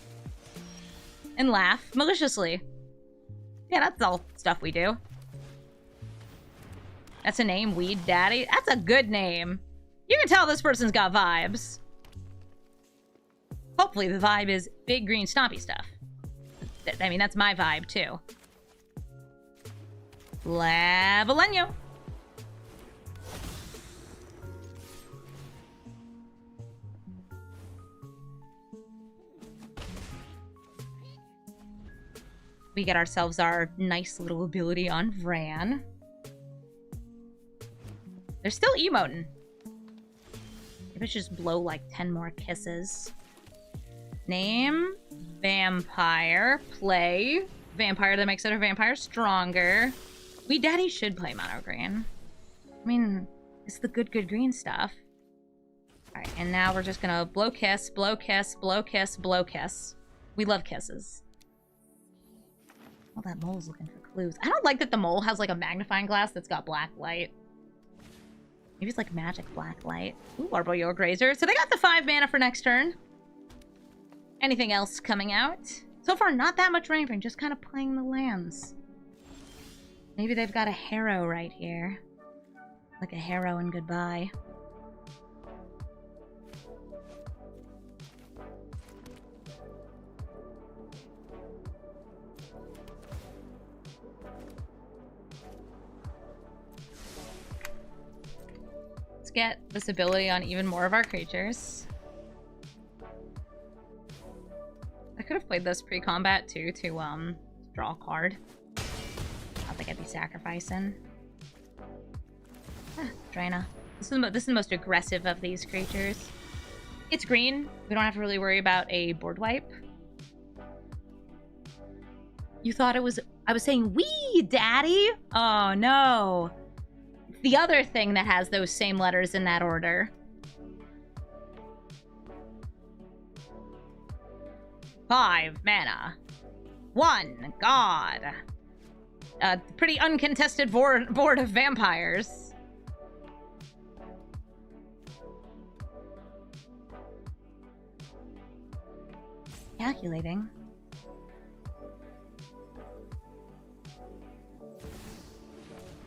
laugh maliciously. Yeah, that's all stuff we do. That's a name, Weed Daddy. That's a good name. You can tell this person's got vibes. Hopefully the vibe is big green stompy stuff. I mean, that's my vibe, too. Clavileño. We get ourselves our nice little ability on Vran. They're still emoting. Maybe I should just blow like 10 more kisses. Name, vampire, play. Vampire that makes other vampires stronger. We daddy should play mono green. I mean, it's the good green stuff. Alright, and now we're just gonna blow kiss, blow kiss, blow kiss, blow kiss. We love kisses. Oh, that mole's looking for clues. I don't like that the mole has like a magnifying glass that's got black light. Maybe it's like magic black light. Ooh, Arboreal Grazer. So they got the 5 mana for next turn. Anything else coming out? So far, not that much rain, just kind of playing the lands. Maybe they've got a Harrow right here. Like a Harrow and goodbye. Let's get this ability on even more of our creatures. I could have played this pre-combat too to draw a card. I don't think I'd be sacrificing. Draina. This is the most aggressive of these creatures. It's green. We don't have to really worry about a board wipe. You thought it was... I was saying, wee, daddy? Oh, no. It's the other thing that has those same letters in that order. 5 mana. 1 god. Pretty uncontested board of vampires. Calculating.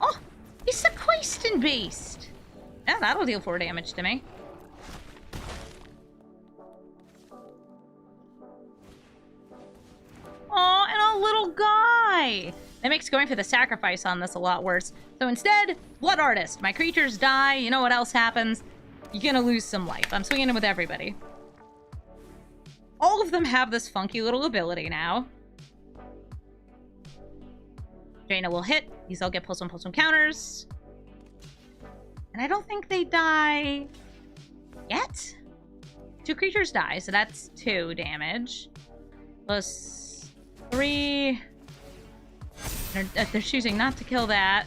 Oh! He's a Question Beast! Yeah, that'll deal 4 damage to me. Aw, and a little guy! That makes going for the sacrifice on this a lot worse. So instead, Blood Artist. My creatures die, you know what else happens? You're gonna lose some life. I'm swinging with everybody. All of them have this funky little ability now. Jaina will hit. These all get +1/+1 counters. And I don't think they die yet. 2 creatures die, so that's 2 damage. +3. They're choosing not to kill that.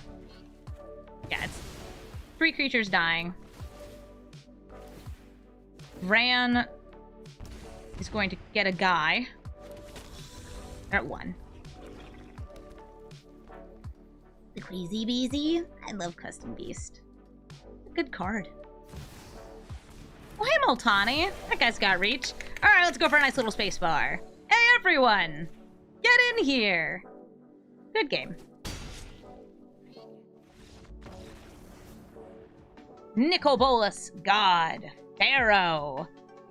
Yeah, it's 3 creatures dying. Ran is going to get a guy. They're at 1. The Queasy Beezy. I love Custom Beast. Good card. Oh, hey, Multani. That guy's got reach. Alright, let's go for a nice little space bar. Hey, everyone! Get in here! Good game. Nicobolus God. Pharaoh.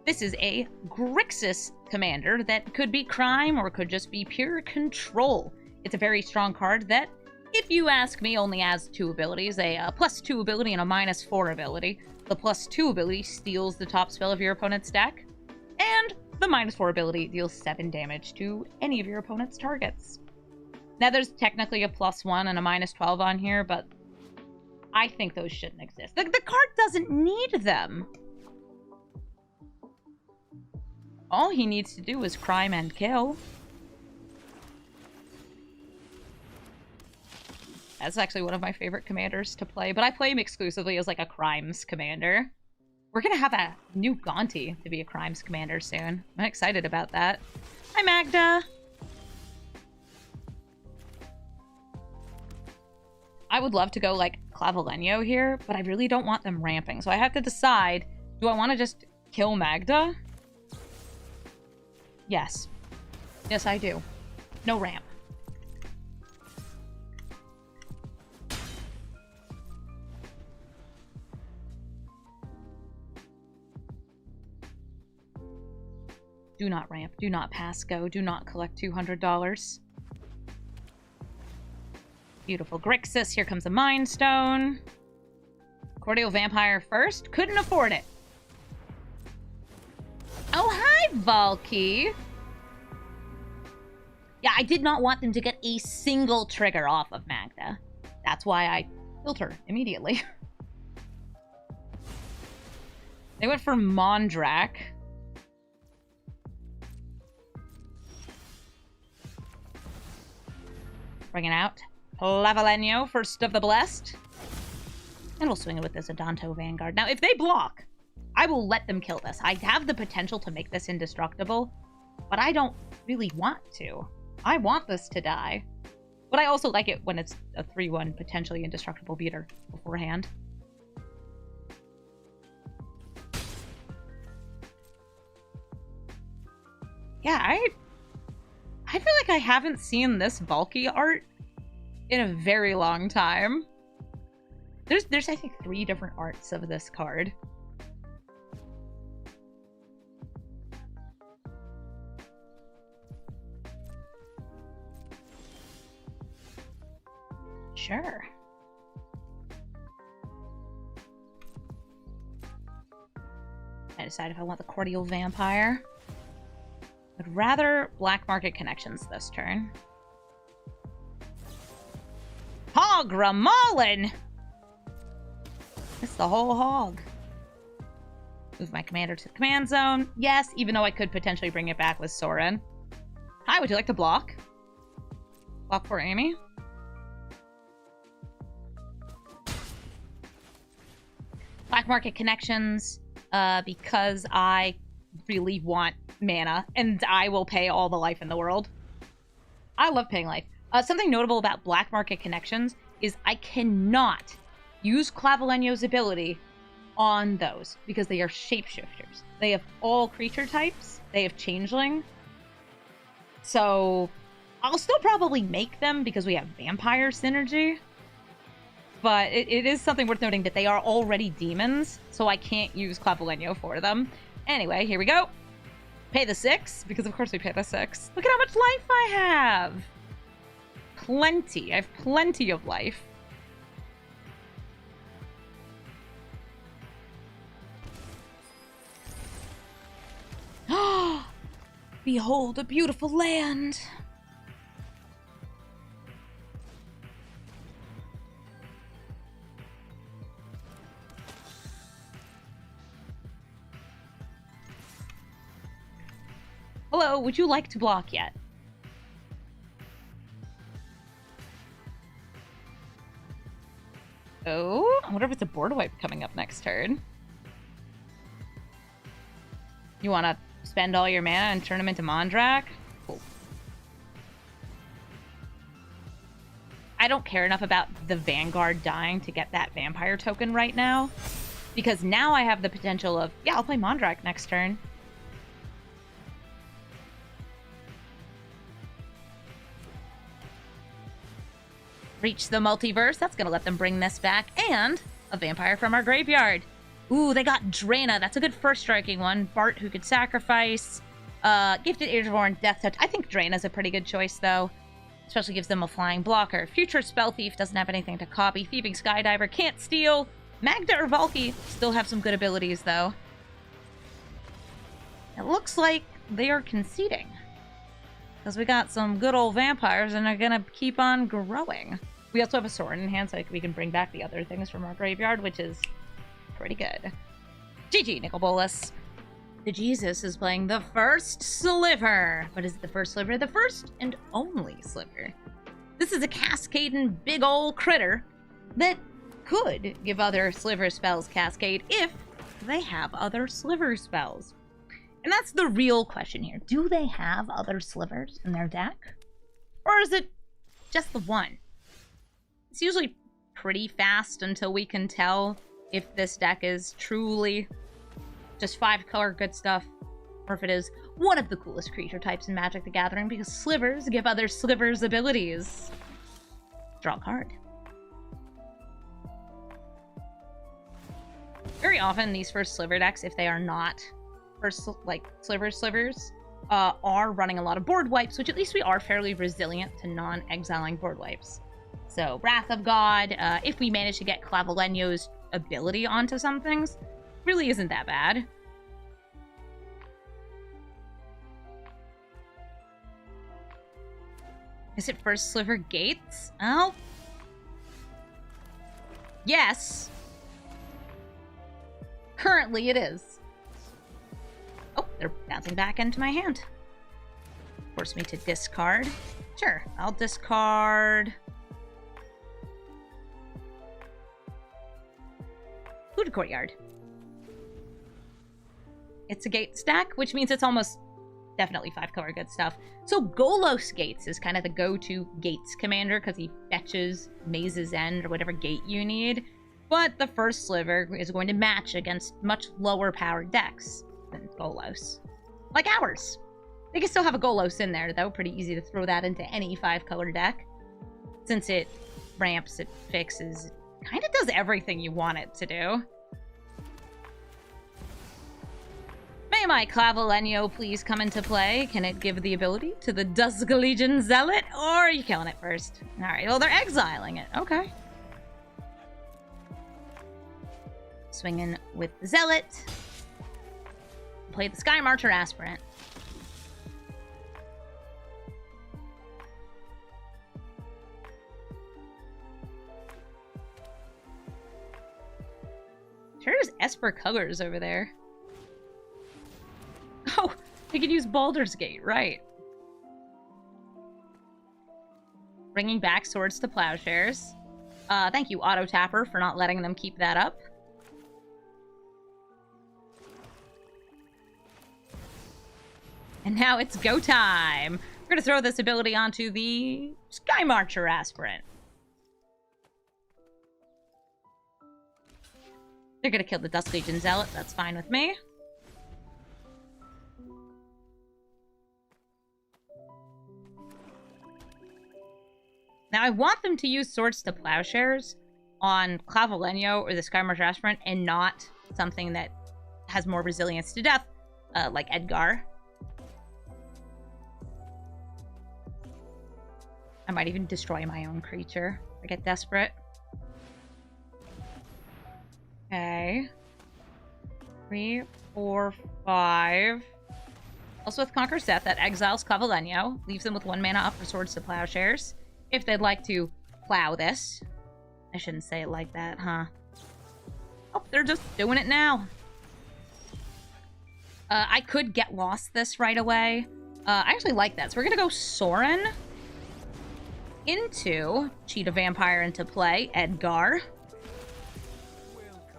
This is a Grixis commander that could be crime or could just be pure control. It's a very strong card that, if you ask me, only has 2 abilities. A +2 ability and a -4 ability. The +2 ability steals the top spell of your opponent's deck. And the -4 ability deals 7 damage to any of your opponent's targets. Now, there's technically a +1 and a -12 on here, but I think those shouldn't exist. The card doesn't need them. All he needs to do is crime and kill. That's actually one of my favorite commanders to play, but I play him exclusively as like a crimes commander. We're gonna have a new Gonti to be a crimes commander soon. I'm excited about that. Hi, Magda! I would love to go like Clavileño here, but I really don't want them ramping. So I have to decide, do I want to just kill Magda? Yes. Yes, I do. No ramp. Do not ramp. Do not pass go. Do not collect $200. Beautiful Grixis. Here comes a Mind Stone. Cordial Vampire first. Couldn't afford it. Oh, hi, Valky. Yeah, I did not want them to get a single trigger off of Magda. That's why I killed her immediately. They went for Mondrak. Bringing out Clavileño, first of the blessed. And we'll swing it with this Adanto Vanguard. Now, if they block, I will let them kill this. I have the potential to make this indestructible, but I don't really want to. I want this to die. But I also like it when it's a 3-1 potentially indestructible beater beforehand. Yeah, I feel like I haven't seen this bulky art in a very long time. There's I think 3 different arts of this card. Sure. I decide if I want the Cordial Vampire. I'd rather Black Market Connections this turn. Hog Ramalin! It's the whole hog. Move my commander to the command zone. Yes, even though I could potentially bring it back with Soren. Hi, would you like to block? Block for Amy? Black Market Connections, because I really want mana, and I will pay all the life in the world. I love paying life. Something notable about Black Market Connections is I cannot use Clavileño's ability on those, because they are shapeshifters. They have all creature types, they have changeling, So I'll still probably make them because we have vampire synergy. But it is something worth noting that they are already demons, so I can't use Clavileño for them. Anyway, here we go. Pay the 6, because of course we pay the 6. Look at how much life I have! Plenty. I have plenty of life. Behold a beautiful land! Hello, would you like to block yet? Oh, I wonder if it's a board wipe coming up next turn. You want to spend all your mana and turn them into Mondrak? Cool. I don't care enough about the Vanguard dying to get that vampire token right now. Because now I have the potential of, yeah, I'll play Mondrak next turn. Reach the multiverse. That's going to let them bring this back. And a vampire from our graveyard. Ooh, they got Draina. That's a good first striking one. Bart, who could sacrifice. Gifted Ageborn, Death Touch. I think Draina's a pretty good choice, though. Especially gives them a flying blocker. Future Spell Thief doesn't have anything to copy. Thieving Skydiver can't steal. Magda or Valky still have some good abilities, though. It looks like they are conceding. Because we got some good old vampires and they're going to keep on growing. We also have a sword in hand, so we can bring back the other things from our graveyard, which is pretty good. GG, Nicol Bolas. The Jesus is playing the first sliver. But is it the first sliver? The first and only sliver. This is a cascading big ol' critter that could give other sliver spells cascade if they have other sliver spells. And that's the real question here. Do they have other slivers in their deck? Or is it just the one? It's usually pretty fast until we can tell if this deck is truly just 5-color good stuff, or if it is one of the coolest creature types in Magic the Gathering, because slivers give other slivers abilities. Draw a card. Very often, these first sliver decks, if they are not first, like, slivers, are running a lot of board wipes, which at least we are fairly resilient to non-exiling board wipes. So, Wrath of God, if we manage to get Clavileño's ability onto some things, really isn't that bad. Is it first sliver gates? Oh. Yes. Currently it is. Oh, they're bouncing back into my hand. Force me to discard. Sure, I'll discard Food Courtyard. It's a gate stack, which means it's almost definitely 5-color good stuff. So Golos Gates is kind of the go-to Gates commander because he fetches Maze's End or whatever gate you need. But the first sliver is going to match against much lower powered decks than Golos. Like ours. They can still have a Golos in there, though. Pretty easy to throw that into any 5-color deck. Since it ramps, it fixes, it kind of does everything you want it to do. May my Clavileño please come into play? Can it give the ability to the Dusk Legion Zealot? Or are you killing it first? Alright, well, they're exiling it. Okay. Swinging with the Zealot. Play the Sky Marcher Aspirant. Sure, there's Esper Colors over there. Oh, I could use Baldur's Gate, right. Bringing back Swords to Plowshares. Thank you, Auto Tapper, for not letting them keep that up. And now it's go time! We're gonna throw this ability onto the Sky Marcher Aspirant. They're gonna kill the Dusk Legion Zealot, that's fine with me. Now, I want them to use Swords to Plowshares on Clavileño or the Skymarsh Aspirant and not something that has more resilience to death, like Edgar. I might even destroy my own creature if I get desperate. Okay. 3, 4, 5. Also with Conqueror's Death, that exiles Clavileño, leaves them with 1 mana up for Swords to Plowshares. If they'd like to plow this. I shouldn't say it like that, huh? Oh, they're just doing it now. I could get lost this right away. I actually like that. So we're gonna go Sorin into Cheetah Vampire into play, Edgar.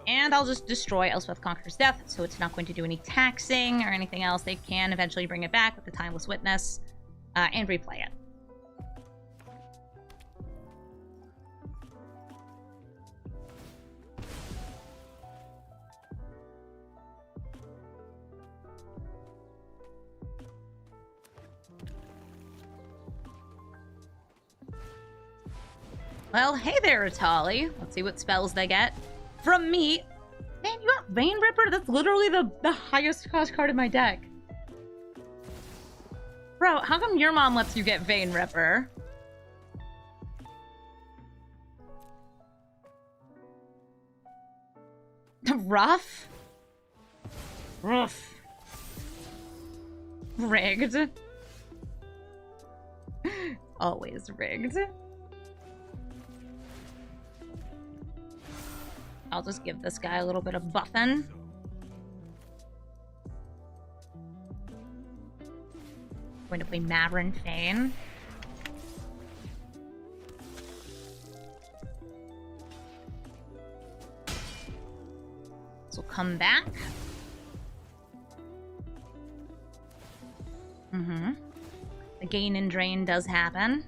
And I'll just destroy Elspeth Conqueror's Death, so it's not going to do any taxing or anything else. They can eventually bring it back with the Timeless Witness and replay it. Well, hey there, Atali. Let's see what spells they get. From me. Man, you got Vein Ripper? That's literally the highest cost card in my deck. Bro, how come your mom lets you get Vein Ripper? Rough? Rough. Rigged. Always rigged. I'll just give this guy a little bit of buffing. Going to play Mavrin Fane. So come back. The gain and drain does happen.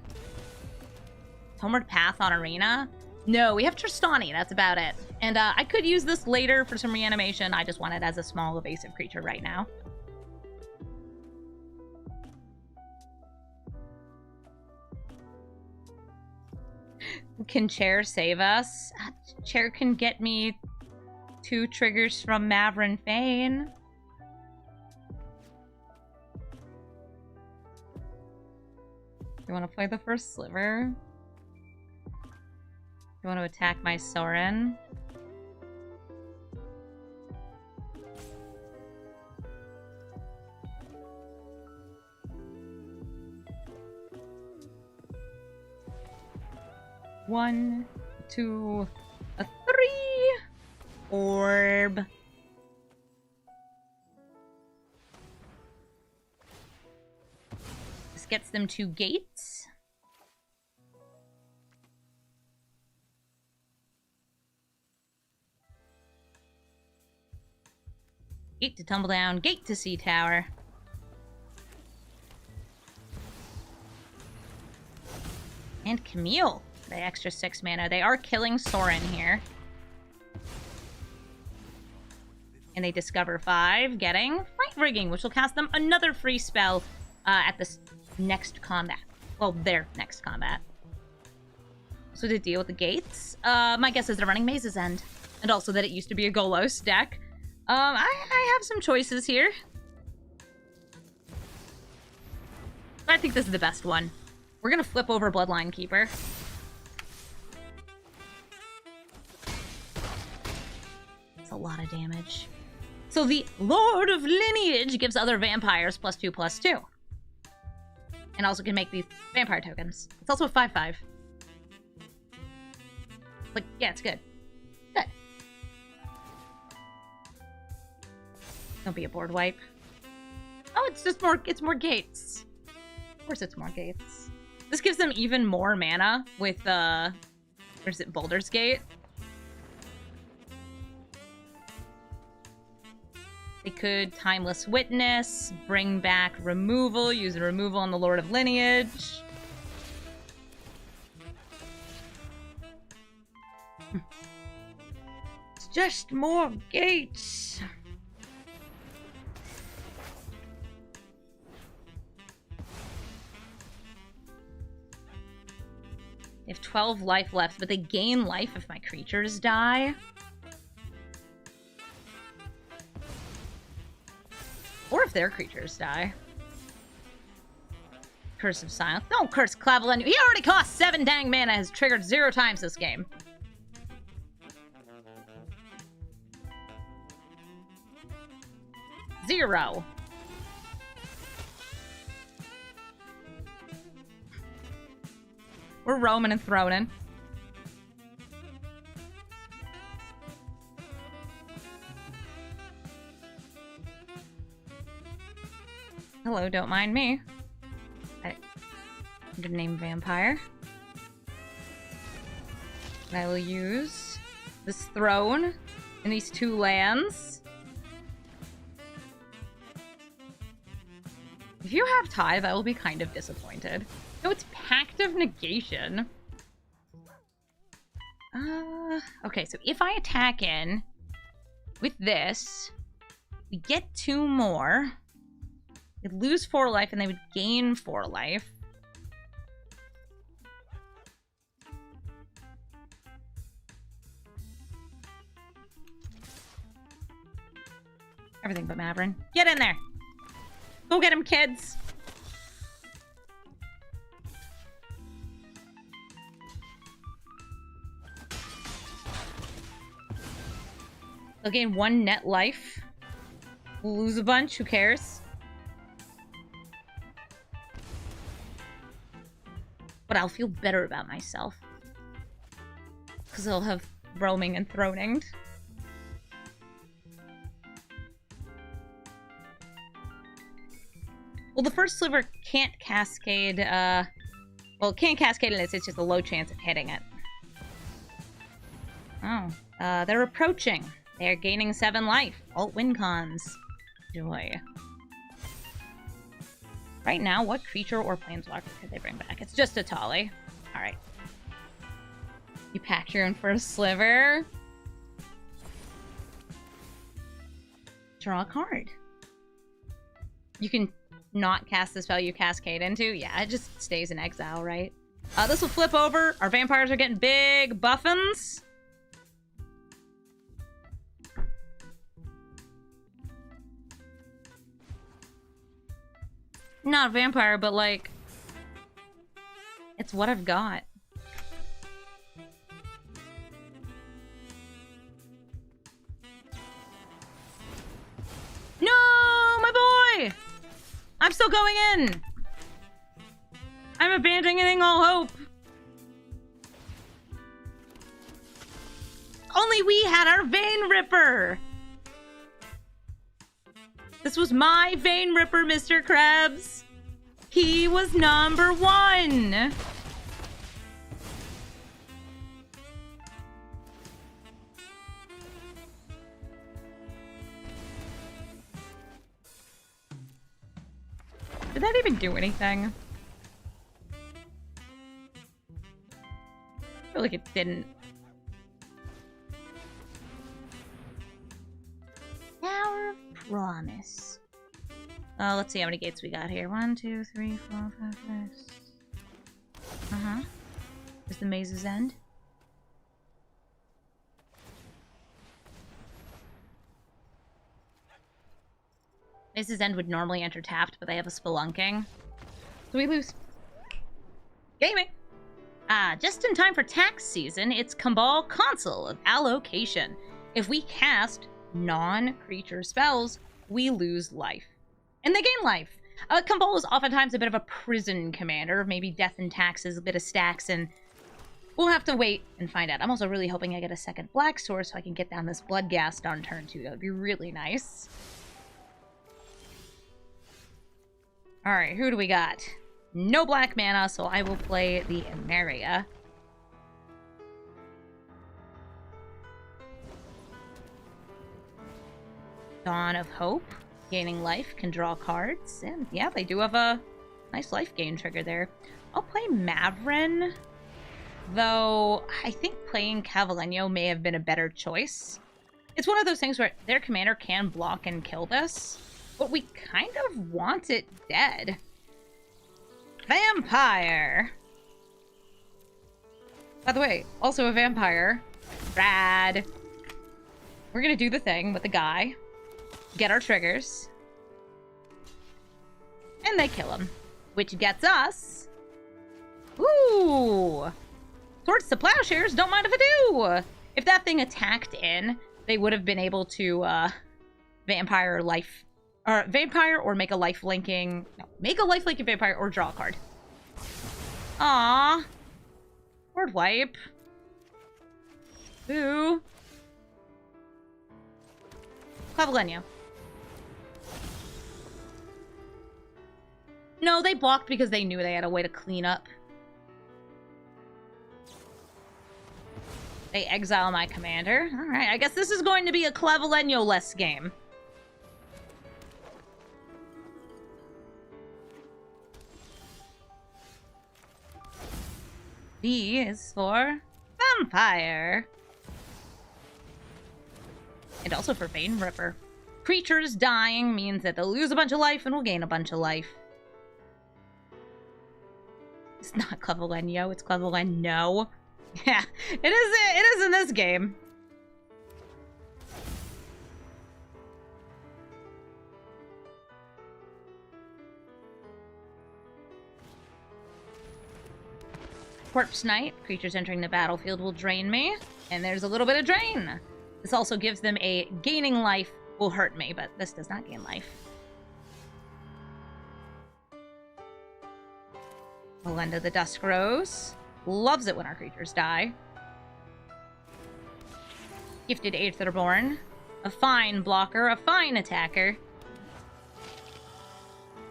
Homeward Path on Arena. No, we have Tristani, that's about it. And I could use this later for some reanimation. I just want it as a small evasive creature right now. Can Chair save us? Chair can get me 2 triggers from Mavrin Fane. You want to play the first sliver? You want to attack my Sorin? One, 2, 3. Orb. This gets them 2 gates. Gate to Tumble Down, gate to Sea Tower. And Camille, the extra 6 mana. They are killing Sorin here. And they discover 5, getting Fight Rigging, which will cast them another free spell at this next combat. Well, their next combat. So to deal with the gates, my guess is they're running Maze's End. And also that it used to be a Golos deck. I have some choices here. I think this is the best one. We're gonna flip over Bloodline Keeper. It's a lot of damage. So the Lord of Lineage gives other vampires +2/+2. And also can make these vampire tokens. It's also a 5/5. Like, yeah, it's good. Good. Don't be a board wipe. Oh, it's just more, it's more gates. Of course it's more gates. This gives them even more mana with, where is it, Baldur's Gate? They could Timeless Witness, bring back removal, use the removal on the Lord of Lineage. It's just more gates. They have 12 life left, but they gain life if my creatures die. Or if their creatures die. Curse of Silence. Don't curse Clavileño. He already cost 7 dang mana, has triggered 0 times this game. Zero. We're roaming and throwing. Hello, don't mind me. I'm gonna name Vampire. And I will use this throne and these 2 lands. If you have Tithe, I will be kind of disappointed. No, it's Pact of Negation. Okay, so if I attack in with this, we get 2 more. We'd lose 4 life, and they would gain 4 life. Everything but Mavrin. Get in there! Go get him, kids! They'll gain 1 net life. We'll lose a bunch, who cares? But I'll feel better about myself. Because I'll have roaming and throninged. Well, the first sliver can't cascade, well, it can't cascade in this, it's just a low chance of hitting it. Oh, they're approaching. They're gaining 7 life. Alt win cons. Joy. Right now, what creature or planeswalker could they bring back? It's just a Tali. Alright. You pack your own first sliver. Draw a card. You can not cast the spell you cascade into. Yeah, it just stays in exile, right? This will flip over. Our vampires are getting big buffins. Not a vampire, but like, it's what I've got. No, my boy! I'm still going in! I'm abandoning all hope! Only we had our Vein Ripper! This was my Vein Ripper, Mr. Krabs! He was number 1! Did that even do anything? I feel like it didn't. Tower of Promise. Let's see how many gates we got here. 1, 2, 3, 4, 5, 6. Uh-huh. Is the maze's end? Maze's End would normally enter tapped, but they have a Spelunking. So we lose. Gaming! Just in time for tax season, it's Cabal Consul of Allocation. If we cast non-creature spells, we lose life. And they gain life. Cabal is oftentimes a bit of a prison commander, maybe death and taxes, a bit of stacks, and we'll have to wait and find out. I'm also really hoping I get a second black source so I can get down this Bloodghast on turn 2. That would be really nice. Alright, who do we got? No black mana, so I will play the Emeria. Dawn of Hope. Gaining life, can draw cards. And yeah, they do have a nice life gain trigger there. I'll play Mavrin, though I think playing Clavileño may have been a better choice. It's one of those things where their commander can block and kill this, but we kind of want it dead. Vampire! By the way, also a vampire. Rad. We're gonna do the thing with the guy. Get our triggers. And they kill him. Which gets us... Ooh! Swords to plowshares, don't mind if I do! If that thing attacked in, they would have been able to, vampire or make a life-linking... No, make a life-linking vampire or draw a card. Aww. Word wipe. Ooh. Clavileño. No, they blocked because they knew they had a way to clean up. They exile my commander. Alright, I guess this is going to be a Clavileño-less game. B is for vampire. And also for Vein Ripper. Creatures dying means that they'll lose a bunch of life and will gain a bunch of life. It's not Clavileño, it's Clavileño. Yeah, it is in this game. Corpse Knight. Creatures entering the battlefield will drain me. And there's a little bit of drain. This also gives them a gaining life. Will hurt me, but this does not gain life. Melinda the Dusk Rose. Loves it when our creatures die. Gifted Aetherborn. A fine blocker, a fine attacker.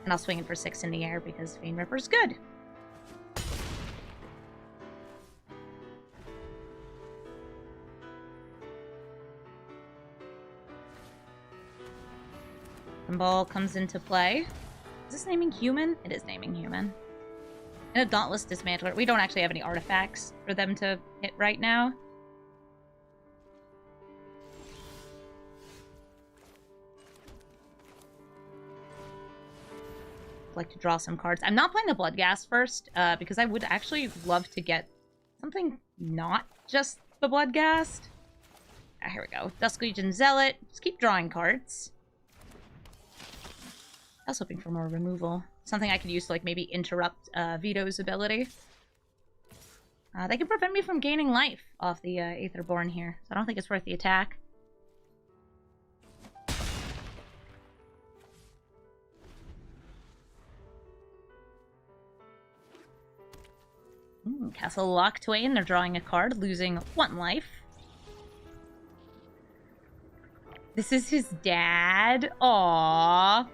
And I'll swing it for 6 in the air because Vein Ripper's good. Ball comes into play. Is this naming human? It is naming human. And a Dauntless Dismantler. We don't actually have any artifacts for them to hit right now. I'd like to draw some cards. I'm not playing the Bloodghast first, because I would actually love to get something not just the Bloodghast. Ah, here we go. Dusk Legion Zealot. Just keep drawing cards. I was hoping for more removal. Something I could use to, like, maybe interrupt Vito's ability. They can prevent me from gaining life off the Aetherborn here, so I don't think it's worth the attack. Castle Locktwain, they're drawing a card, losing 1 life. This is his dad? Aww.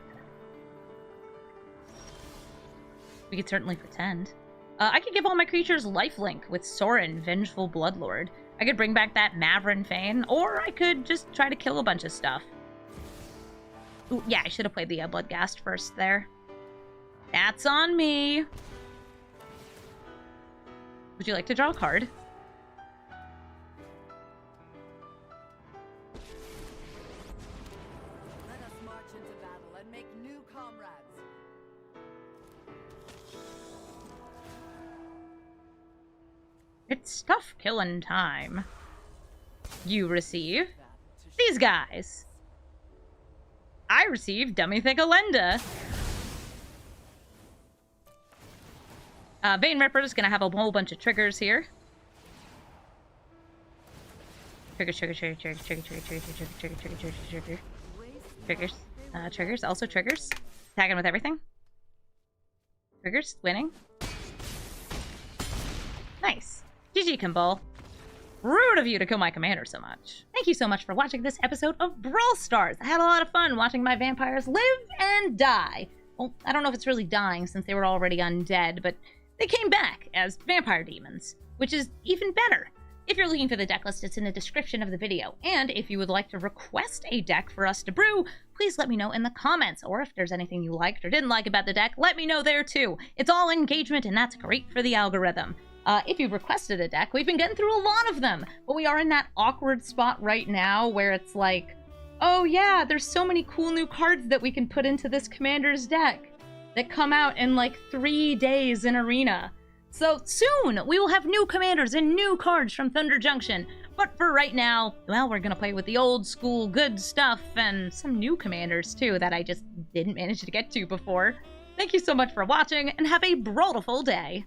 We could certainly pretend. I could give all my creatures lifelink with Sorin, Vengeful Bloodlord. I could bring back that Mavrin Fane, or I could just try to kill a bunch of stuff. Ooh, yeah, I should have played the Bloodghast first there. That's on me. Would you like to draw a card? Let us march into battle and make new comrades. It's stuff killing time. You receive these guys. I receive Dummy Thick Alenda. Vein Ripper is gonna have a whole bunch of triggers here. Triggers. Triggers. Also triggers. Tagging with everything. Triggers. Winning. Nice. GG, Kimball. Rude of you to kill my commander so much. Thank you so much for watching this episode of Brawl Stars. I had a lot of fun watching my vampires live and die. Well, I don't know if it's really dying since they were already undead, but they came back as vampire demons, which is even better. If you're looking for the deck list, it's in the description of the video. And if you would like to request a deck for us to brew, please let me know in the comments. Or if there's anything you liked or didn't like about the deck, let me know there too. It's all engagement, and that's great for the algorithm. If you've requested a deck, we've been getting through a lot of them, but we are in that awkward spot right now where it's like, oh yeah, there's so many cool new cards that we can put into this commander's deck that come out in like 3 days in Arena. So soon, we will have new commanders and new cards from Thunder Junction. But for right now, well, we're gonna play with the old school good stuff and some new commanders too that I just didn't manage to get to before. Thank you so much for watching, and have a brawlful day!